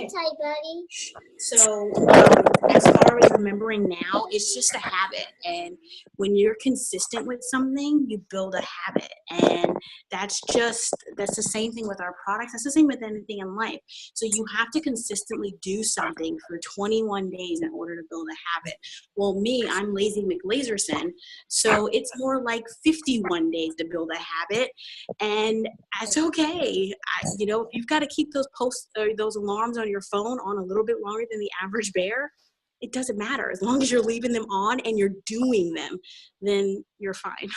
tie, buddy. So as far as remembering now, it's just a habit. And when you're consistent with something, you build a habit. And that's the same thing with our products. That's the same with anything in life. So you have to consistently do something for 21 days in order to build a habit. Well, I'm Lazy McLazerson. So it's more like 51 days to build a habit. And that's okay. If you've got to keep those posts or those alarms on your phone on a little bit longer than the average bear, it doesn't matter. As long as you're leaving them on and you're doing them, then you're fine.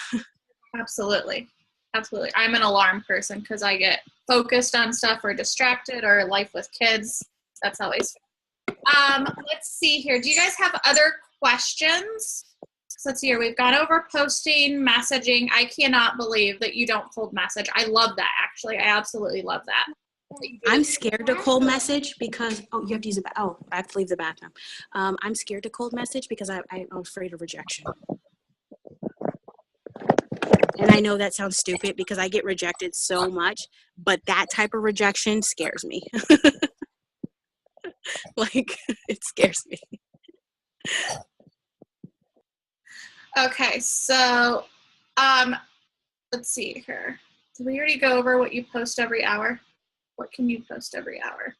Absolutely. Absolutely. I'm an alarm person because I get focused on stuff or distracted or life with kids. That's always fun. Let's see here. Do you guys have other questions? So let's see here. We've gone over posting, messaging. I cannot believe that you don't cold message. I love that, actually. I absolutely love that. I'm scared to cold message because, you have to use I have to leave the bathroom. I'm scared to cold message because I'm afraid of rejection. And I know that sounds stupid because I get rejected so much, but that type of rejection scares me. Like, it scares me. Okay, so let's see here. Did we already go over what you post every hour? What can you post every hour?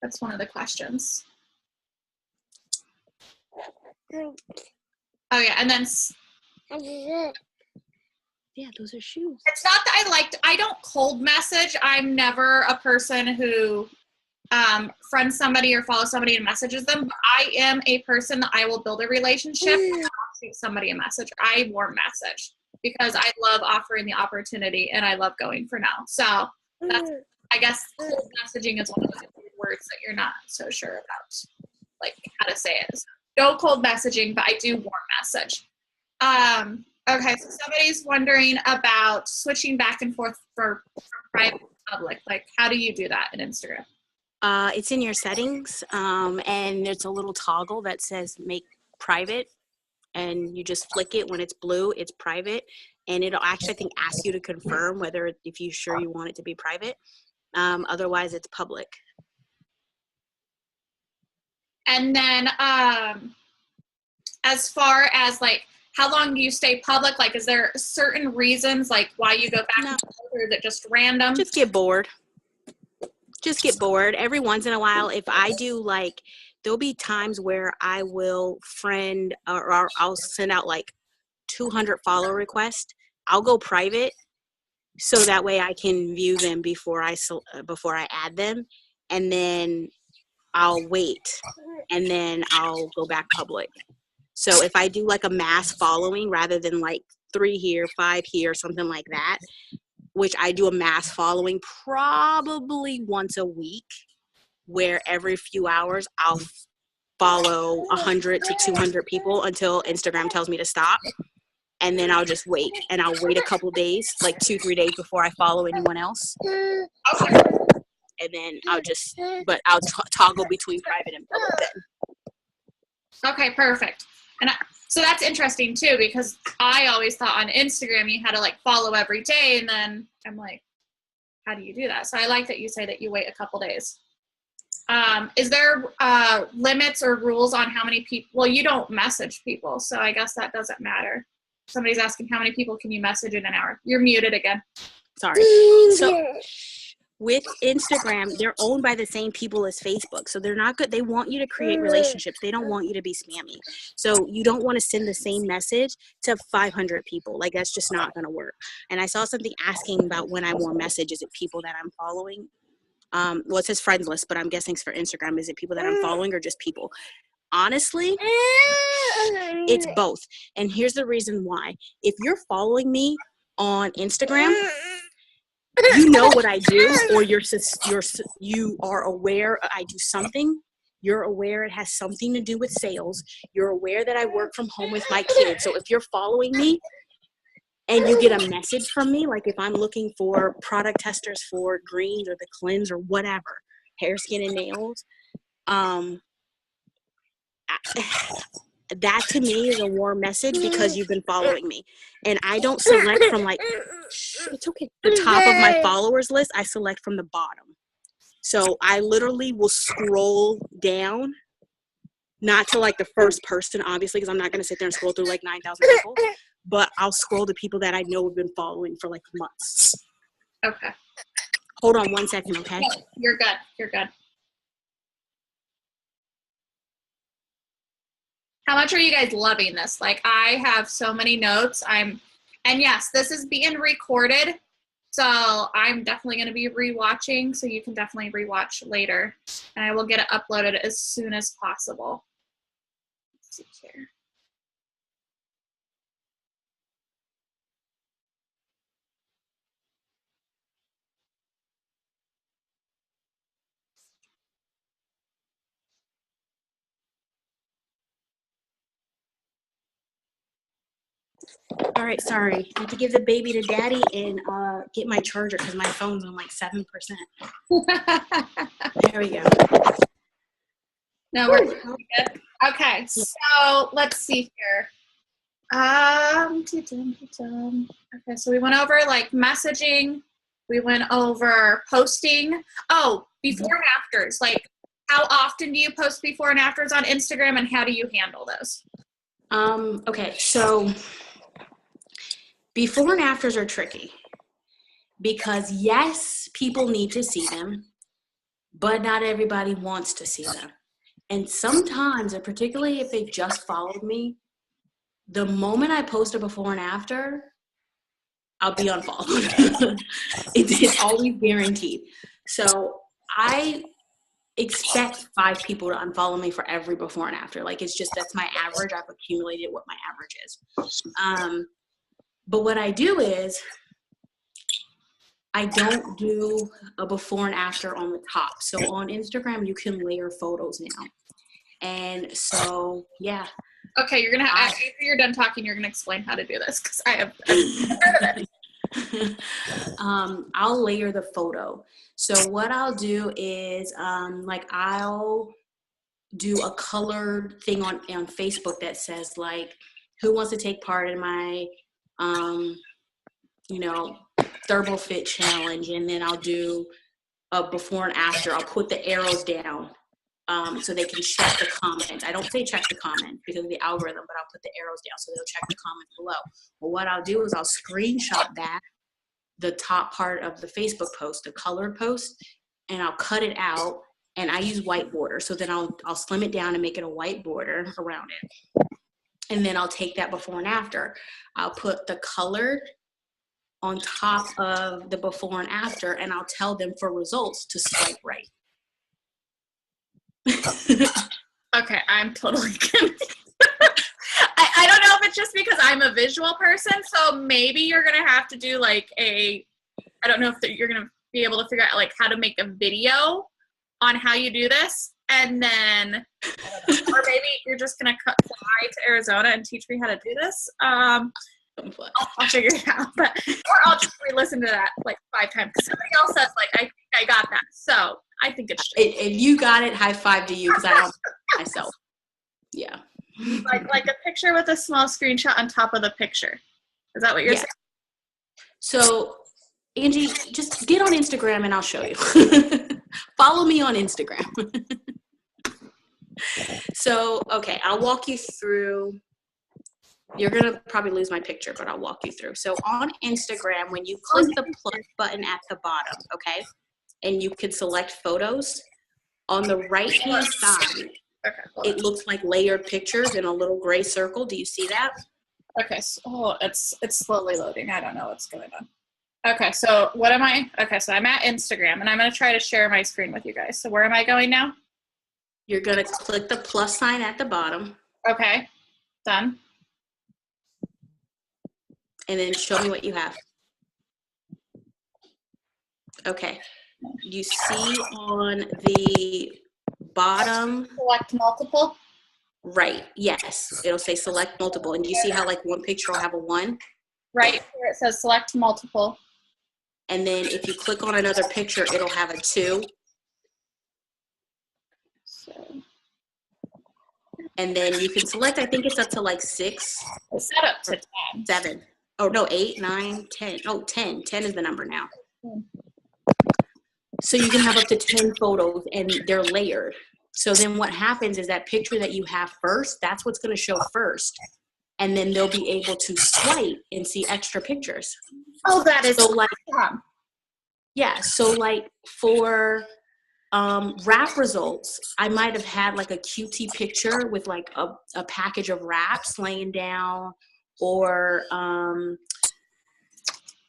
That's one of the questions. Oh yeah, and then yeah, those are shoes. It's not that I don't cold message. I'm never a person who friends somebody or follows somebody and messages them. But I am a person that I will build a relationship and I'll shoot somebody a message. I warm message because I love offering the opportunity and I love going for now. So that's, I guess cold messaging is one of those words that you're not so sure about, like how to say it. So no cold messaging, but I do warm message. Okay, so somebody's wondering about switching back and forth from private to public. Like, how do you do that in Instagram? It's in your settings, and there's a little toggle that says make private, and you just flick it. When it's blue, it's private, and it'll actually, I think, ask you to confirm if you're sure you want it to be private. Otherwise, it's public. And then as far as like, how long do you stay public? Like, is there certain reasons like why you go back and forth, or is it just random? Just get bored. Every once in a while. If I do there'll be times where I will friend or I'll send out like 200 follow requests. I'll go private so that way I can view them before I add them, and then I'll wait, and then I'll go back public. So if I do like a mass following rather than like 3 here, 5 here, something like that, which I do a mass following probably once a week, where every few hours I'll follow 100 to 200 people until Instagram tells me to stop. And then I'll just wait, and I'll wait a couple days, like 2-3 days before I follow anyone else. Okay. And then I'll toggle between private and public then. Okay, perfect. And so that's interesting too, because I always thought on Instagram you had to like follow every day, and then I'm like, how do you do that? So I like that you say that you wait a couple days. Is there limits or rules on how many people? Well, you don't message people, so I guess that doesn't matter. Somebody's asking how many people can you message in an hour? You're muted again. Sorry. So with Instagram, they're owned by the same people as Facebook. So they're not good. They want you to create relationships. They don't want you to be spammy. So you don't want to send the same message to 500 people. Like, that's just not going to work. And I saw something asking about when I want messages at people that I'm following. Well, it says friends list, but I'm guessing for Instagram, is it people that I'm following or just people? Honestly, it's both. And here's the reason why. If you're following me on Instagram, you know what I do, or you are aware I do something. You're aware it has something to do with sales. You're aware that I work from home with my kids. So if you're following me, and you get a message from me, like if I'm looking for product testers for greens or the cleanse or whatever, hair, skin, and nails, that to me is a warm message because you've been following me. And I don't select from like, it's okay, the top of my followers list. I select from the bottom. So I literally will scroll down, not to like the first person, obviously, because I'm not going to sit there and scroll through like 9,000 people, but I'll scroll to people that I know have been following for like months. Okay. Hold on 1 second, okay? No, you're good. You're good. How much are you guys loving this? Like, I have so many notes. And yes, this is being recorded, so I'm definitely going to be rewatching, so you can definitely rewatch later, and I will get it uploaded as soon as possible. Let's see here. All right, sorry. I have to give the baby to daddy and get my charger because my phone's on like 7%. There we go. No, we're good. Okay, so let's see here. Okay, so we went over like messaging. We went over posting. Oh, before and afters. Like, how often do you post before and afters on Instagram, and how do you handle those? Okay, so before and afters are tricky because yes, people need to see them, but not everybody wants to see them. And sometimes, and particularly if they just followed me, the moment I post a before and after, I'll be unfollowed. It's always guaranteed. So I expect 5 people to unfollow me for every before and after. Like, it's just, that's my average. I've accumulated what my average is. But what I do is I don't do a before and after on the top. So on Instagram, you can layer photos now. And so, yeah. Okay, you're gonna after you're done talking, you're gonna explain how to do this because I've heard of it. I'll layer the photo. So what I'll do is like I'll do a colored thing on Facebook that says like, who wants to take part in my you know, thermal fit challenge, and then I'll do a before and after. I'll put the arrows down so they can check the comments. I don't say check the comments because of the algorithm, but I'll put the arrows down so they'll check the comments below. Well, what I'll do is I'll screenshot that, the top part of the Facebook post, the colored post, and I'll cut it out, and I use white border. So then I'll slim it down and make it a white border around it. And then I'll take that before and after. I'll put the colored on top of the before and after, and I'll tell them for results to swipe right. Okay, I'm totally kidding. I don't know if it's just because I'm a visual person, so maybe you're gonna have to do like I don't know if you're gonna be able to figure out like how to make a video on how you do this, and then, or maybe you're just gonna fly to Arizona and teach me how to do this. I'll figure it out, or I'll just re-listen to that like 5 times because somebody else says like I think I got that, so I think it's true. If you got it, high five to you because I don't myself. Yeah. Like a picture with a small screenshot on top of the picture. Is that what you're saying? So Angie, just get on Instagram and I'll show you. Follow me on Instagram. So, okay, I'll walk you through. You're going to probably lose my picture, but I'll walk you through. So on Instagram, when you click the plus button at the bottom, okay, and you can select photos, on the right-hand side, it looks like layered pictures in a little gray circle. Do you see that? Okay, so it's slowly loading. I don't know what's going on. Okay, so what am I? Okay, so I'm at Instagram, and I'm going to try to share my screen with you guys. So where am I going now? You're going to click the plus sign at the bottom. Okay, done. And then show me what you have. Okay. You see on the bottom. Select multiple? Right. Yes. It'll say select multiple. And you see how like one picture will have a 1? Right where it says select multiple. And then if you click on another picture, it'll have a 2. So And then you can select, I think it's up to like 6. it's set up to 10. 7. Oh, no, 8, 9, 10. Oh, 10. 10 is the number now. So you can have up to 10 photos, and they're layered. So then what happens is that picture that you have first, that's what's going to show first. And then they'll be able to swipe and see extra pictures. Oh, that is so like, awesome. yeah. So like for wrap results, I might have had like a QT picture with like a package of wraps laying down, or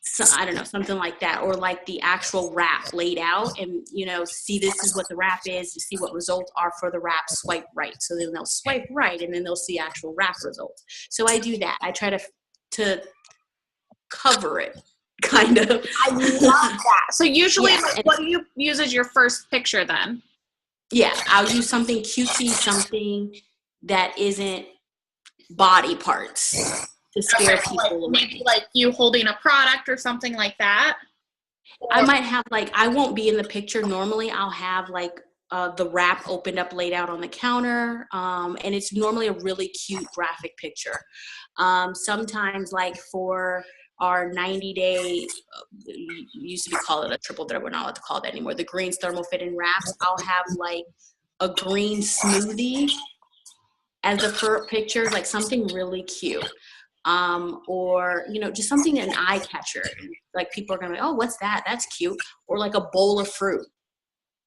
so, I don't know, something like that, or like the actual wrap laid out, and see, this is what the wrap is, to see what results are for the wrap, swipe right. So then they'll swipe right, and then they'll see actual wrap results. So I do that. I try to cover it, kind of. I love that. So usually, Yeah. like, what do you use as your first picture then? Yeah, I'll use something cutesy, something that isn't body parts to scare people away. Maybe like you holding a product or something like that. I might have like, I won't be in the picture. Normally I'll have like the wrap opened up, laid out on the counter. And it's normally a really cute graphic picture. Sometimes like for our 90-day, used to be called it a triple thread. We're not allowed to call it that anymore. The greens thermal fitting wraps. I'll have like a green smoothie as the first picture, like something really cute. Or, just something, an eye catcher. Like people are going to be, oh, what's that? That's cute. Or like a bowl of fruit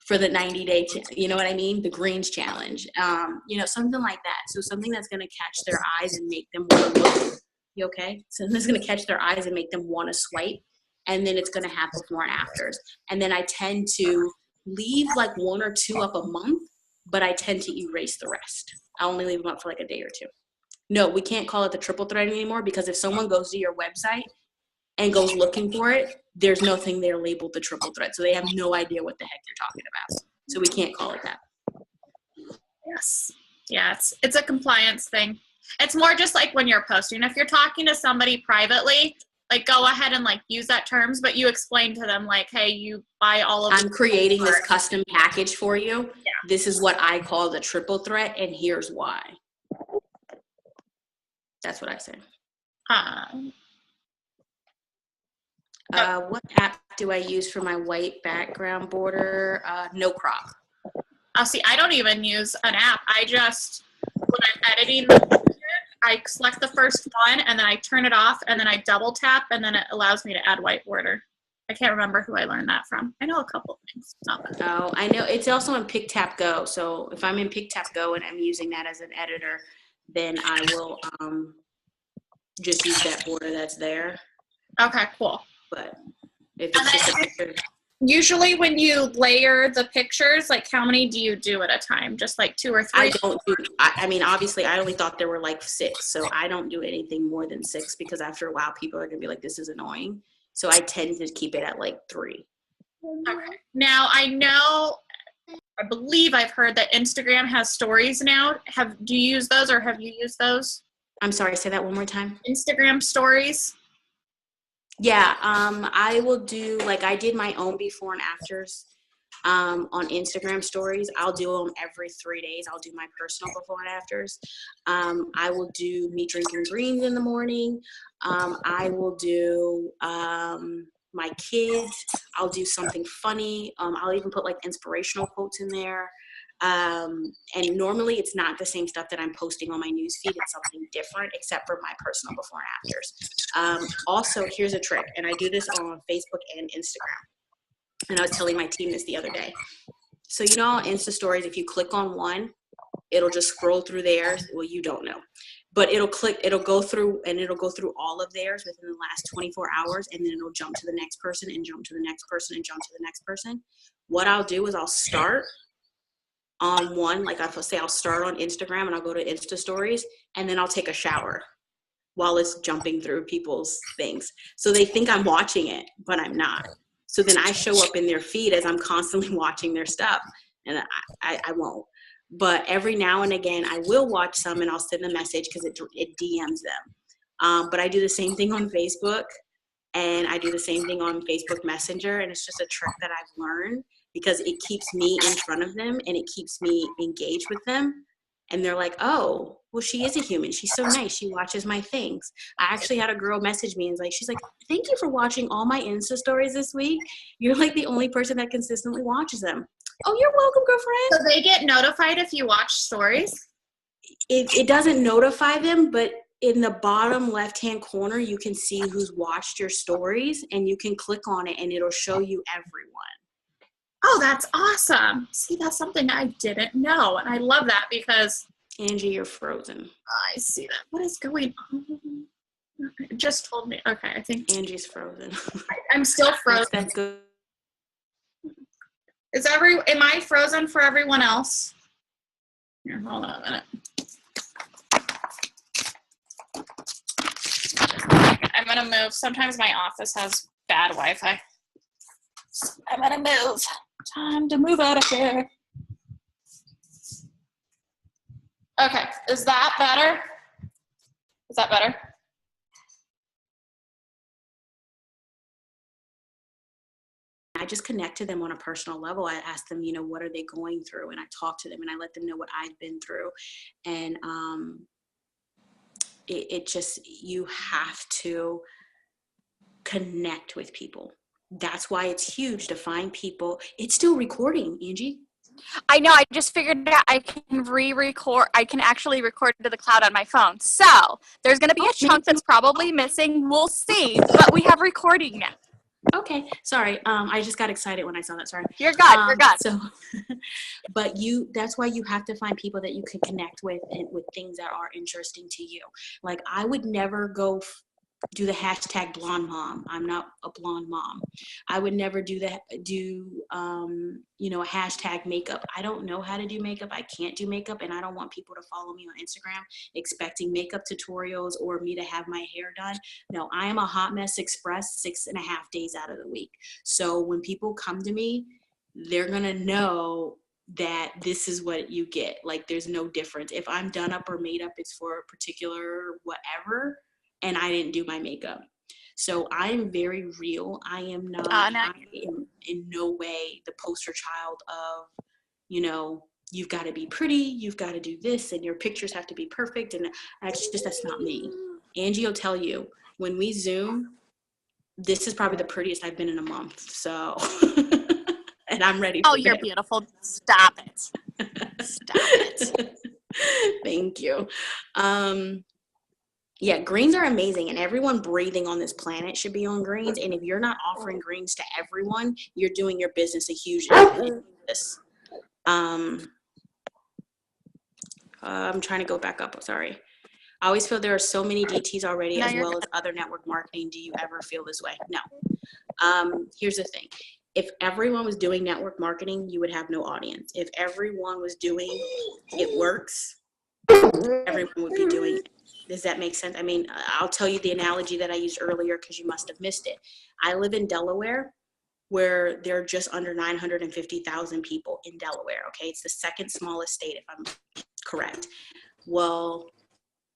for the 90-day, you know what I mean? The greens challenge, something like that. So something that's going to catch their eyes and make them want to look. You okay? Something that's going to catch their eyes and make them want to swipe. And then it's going to have before and afters. And then I tend to leave like 1 or 2 up a month, but I tend to erase the rest. I only leave them up for like a day or 2. No, we can't call it the triple thread anymore, because if someone goes to your website and goes looking for it, there's nothing there labeled the triple thread. So they have no idea what the heck you're talking about. So we can't call it that. Yes. Yeah, it's a compliance thing. It's more just like when you're posting. If you're talking to somebody privately, like go ahead and like use that terms, but you explain to them like, hey, you buy all of I'm creating this custom package for you. Yeah. This is what I call the triple threat, and here's why. That's what I say. What app do I use for my white background border? No Crop. See, I don't even use an app. I just, when I'm editing the picture, I select the first one and then I turn it off and then I double tap and then it allows me to add white border. I can't remember who I learned that from. I know a couple of things. Not that. Oh, I know. It's also in PicTap-Go. So if I'm in PicTap-Go and I'm using that as an editor, then I will just use that border that's there. Okay, cool. But if it's just a picture. Usually when you layer the pictures, like how many do you do at a time? Just like 2 or 3? I don't do, I mean, obviously I only thought there were like 6. So I don't do anything more than 6, because after a while people are going to be like, this is annoying. So I tend to keep it at like 3. Okay. Now I believe I've heard that Instagram has stories now. Do you use those, or have you used those? I'm sorry, say that one more time. Instagram stories. Yeah, I will do, like I did my own before and afters on Instagram stories. I'll do them every 3 days. I'll do my personal before and afters. I will do me drinking greens in the morning. I will do my kids. I'll do something funny. I'll even put like inspirational quotes in there. And normally it's not the same stuff that I'm posting on my newsfeed. It's something different, except for my personal before and afters. Also, here's a trick, and I do this on Facebook and Instagram. And I was telling my team this the other day. So on Insta stories, if you click on one, it'll just scroll through theirs. Well, you don't know, but it'll go through all of theirs within the last 24 hours. And then it'll jump to the next person and jump to the next person and jump to the next person. What I'll do is I'll start on one, like I'll say I'll start on Instagram and I'll go to Insta stories, and then I'll take a shower while it's jumping through people's things. So they think I'm watching it, but I'm not. So then I show up in their feed as I'm constantly watching their stuff, and I won't. But every now and again I will watch some, and I'll send a message because it DMs them. But I do the same thing on Facebook, and I do the same thing on Facebook Messenger, and it's just a trick that I've learned because it keeps me in front of them and it keeps me engaged with them. And they're like, oh, well, she is a human. She's so nice. She watches my things. I actually had a girl message me and she's like, thank you for watching all my Insta stories this week. You're like the only person that consistently watches them. Oh, you're welcome, girlfriend. So they get notified if you watch stories? It doesn't notify them, but in the bottom left-hand corner, you can see who's watched your stories, and you can click on it and it'll show you everyone. Oh, that's awesome. See, that's something I didn't know. And I love that because Angie, you're frozen. I see that. What is going on? It just told me. Okay, I think Angie's frozen. I'm still frozen. That's good. Am I frozen for everyone else? Here, hold on a minute. I'm gonna move. Sometimes my office has bad Wi-Fi. I'm gonna move. Time to move out of here. Okay, is that better? Is that better? I just connect to them on a personal level. I ask them, what are they going through? And I talk to them and I let them know what I've been through. And you have to connect with people. That's why it's huge to find people. It's still recording, Angie. I know. I just figured out I can re-record. I can actually record to the cloud on my phone. So there's going to be a chunk that's probably missing. We'll see. But we have recording now. Okay. Sorry. I just got excited when I saw that. Sorry. You're good. You're good. So, but that's why you have to find people that you can connect with and with things that are interesting to you. Like I would never go do the hashtag blonde mom. I'm not a blonde mom. I would never do a hashtag makeup. I don't know how to do makeup. I can't do makeup, and I don't want people to follow me on Instagram expecting makeup tutorials or me to have my hair done. No, I am a hot mess express 6.5 days out of the week. So when people come to me, they're gonna know that this is what you get. Like there's no difference. If I'm done up or made up, it's for a particular whatever, and I didn't do my makeup. So I am very real. I am not, I am in no way the poster child of, you've got to be pretty, you've got to do this, and your pictures have to be perfect. And that's not me. Angie will tell you, when we Zoom, this is probably the prettiest I've been in a month. So, and I'm ready for you're beautiful. Stop it. Stop it. Thank you. Yeah, greens are amazing, and everyone breathing on this planet should be on greens. And if you're not offering greens to everyone, you're doing your business a huge injustice. I'm trying to go back up. Sorry. I always feel there are so many DTs already, as well as other network marketing. Do you ever feel this way? No. Here's the thing. If everyone was doing network marketing, you would have no audience. If everyone was doing it works, everyone would be doing it. Does that make sense? I mean, I'll tell you the analogy that I used earlier because you must have missed it. I live in Delaware, where there are just under 950,000 people in Delaware, okay? It's the second smallest state, if I'm correct. Well,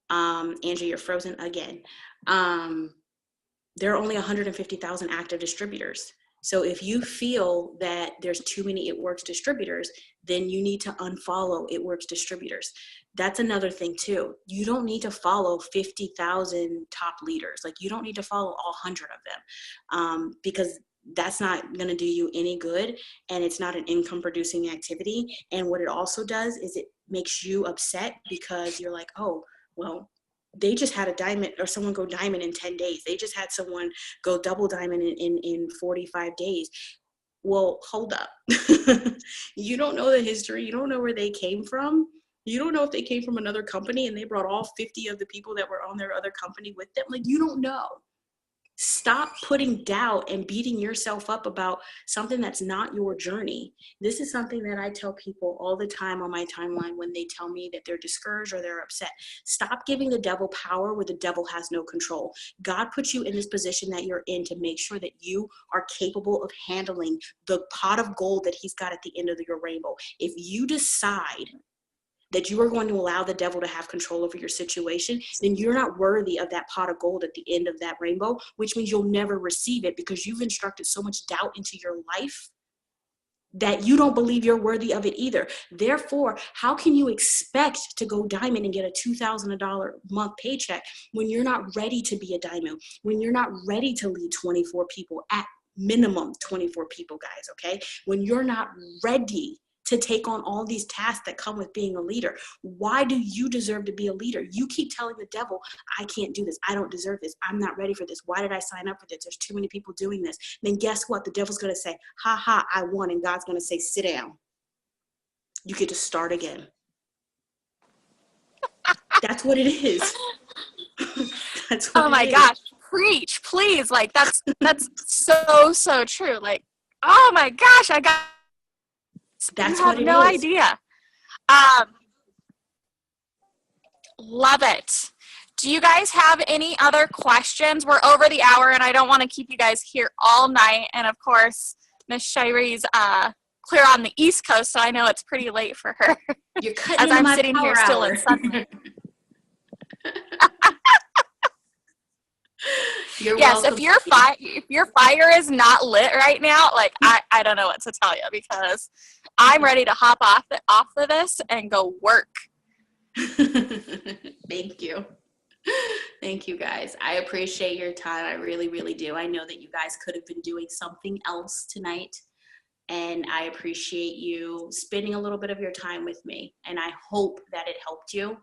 Angie, you're frozen again. There are only 150,000 active distributors. So if you feel that there's too many It Works distributors, then you need to unfollow It Works distributors. That's another thing too. You don't need to follow 50,000 top leaders. Like you don't need to follow all 100 of them because that's not going to do you any good, and it's not an income producing activity. And what it also does is it makes you upset because you're like, oh, well, they just had a diamond or someone go diamond in 10 days. They just had someone go double diamond in 45 days. Well, hold up. You don't know the history. You don't know where they came from. You don't know if they came from another company and they brought all 50 of the people that were on their other company with them. Like, you don't know. Stop putting doubt and beating yourself up about something that's not your journey. This is something that I tell people all the time on my timeline when they tell me that they're discouraged or they're upset. Stop giving the devil power where the devil has no control. God put you in this position that you're in to make sure that you are capable of handling the pot of gold that he's got at the end of your rainbow. If you decide that you are going to allow the devil to have control over your situation, then you're not worthy of that pot of gold at the end of that rainbow, which means you'll never receive it because you've instructed so much doubt into your life that you don't believe you're worthy of it either. Therefore, how can you expect to go diamond and get a $2,000 a month paycheck when you're not ready to be a diamond, when you're not ready to lead 24 people, at minimum 24 people, guys, okay? When you're not ready to take on all these tasks that come with being a leader. Why do you deserve to be a leader? You keep telling the devil, I can't do this. I don't deserve this. I'm not ready for this. Why did I sign up for this? There's too many people doing this. Then guess what? The devil's going to say, ha ha, I won. And God's going to say, sit down. You get to start again. That's what it is. That's what Oh my gosh. Preach, please. Like that's so true. Like, oh my gosh, That's you have what it no is. idea. Love it. Do you guys have any other questions? We're over the hour and I don't want to keep you guys here all night. And of course, Miss Shari's clear on the East Coast, so I know it's pretty late for her. You're cutting as into I'm my sitting here power still hour. in sunlight. You're yes, welcome. if your fire is not lit right now, like I don't know what to tell you because I'm ready to hop off of this and go work. Thank you. Thank you, guys. I appreciate your time. I really, really do. I know that you guys could have been doing something else tonight, and I appreciate you spending a little bit of your time with me, and I hope that it helped you,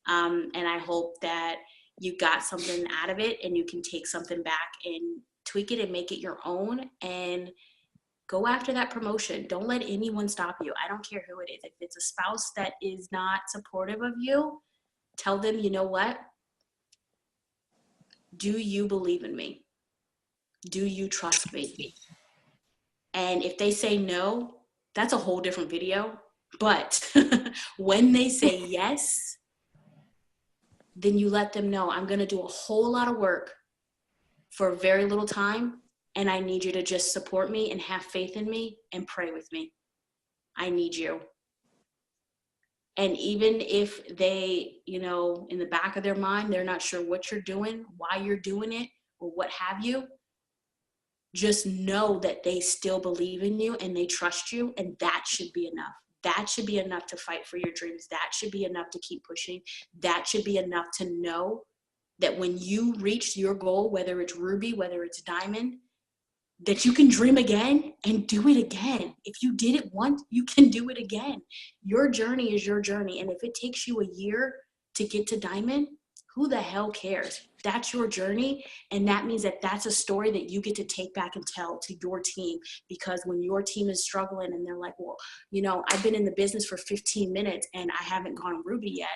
and I hope that you got something out of it and you can take something back and tweak it and make it your own and go after that promotion. Don't let anyone stop you. I don't care who it is. If it's a spouse that is not supportive of you, tell them, you know what? Do you believe in me? Do you trust me? And if they say no, that's a whole different video. But when they say yes, then you let them know, I'm going to do a whole lot of work for very little time. And I need you to just support me and have faith in me and pray with me. I need you. And even if they, you know, in the back of their mind, they're not sure what you're doing, why you're doing it, or what have you, just know that they still believe in you and they trust you, and that should be enough. That should be enough to fight for your dreams. That should be enough to keep pushing. That should be enough to know that when you reach your goal, whether it's ruby, whether it's diamond, that you can dream again and do it again. If you did it once, you can do it again. Your journey is your journey. And if it takes you a year to get to diamond, who the hell cares? That's your journey. And that means that that's a story that you get to take back and tell to your team. Because when your team is struggling and they're like, well, you know, I've been in the business for 15 minutes and I haven't gone ruby yet.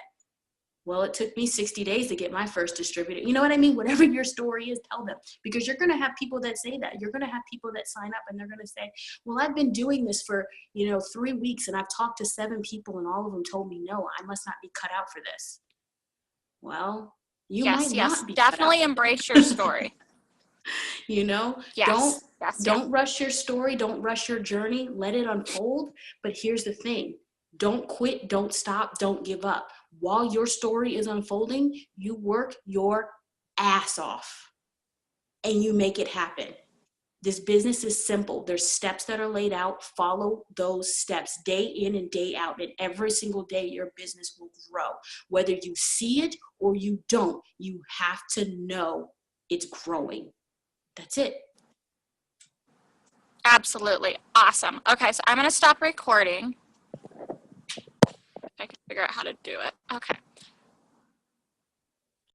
Well, it took me 60 days to get my first distributor. You know what I mean? Whatever your story is, tell them. Because you're going to have people that say that. You're going to have people that sign up and they're going to say, well, I've been doing this for, 3 weeks and I've talked to 7 people and all of them told me, no, I must not be cut out for this. Well, you might not be definitely cut out. embrace your story. Don't rush your story. Don't rush your journey. Let it unfold. But here's the thing. Don't quit. Don't stop. Don't give up. While your story is unfolding, you work your ass off and you make it happen. This business is simple. There's steps that are laid out. Follow those steps day in and day out. And every single day, your business will grow. Whether you see it or you don't, you have to know it's growing. That's it. Absolutely. Awesome. Okay, so I'm going to stop recording. I can figure out how to do it. Okay.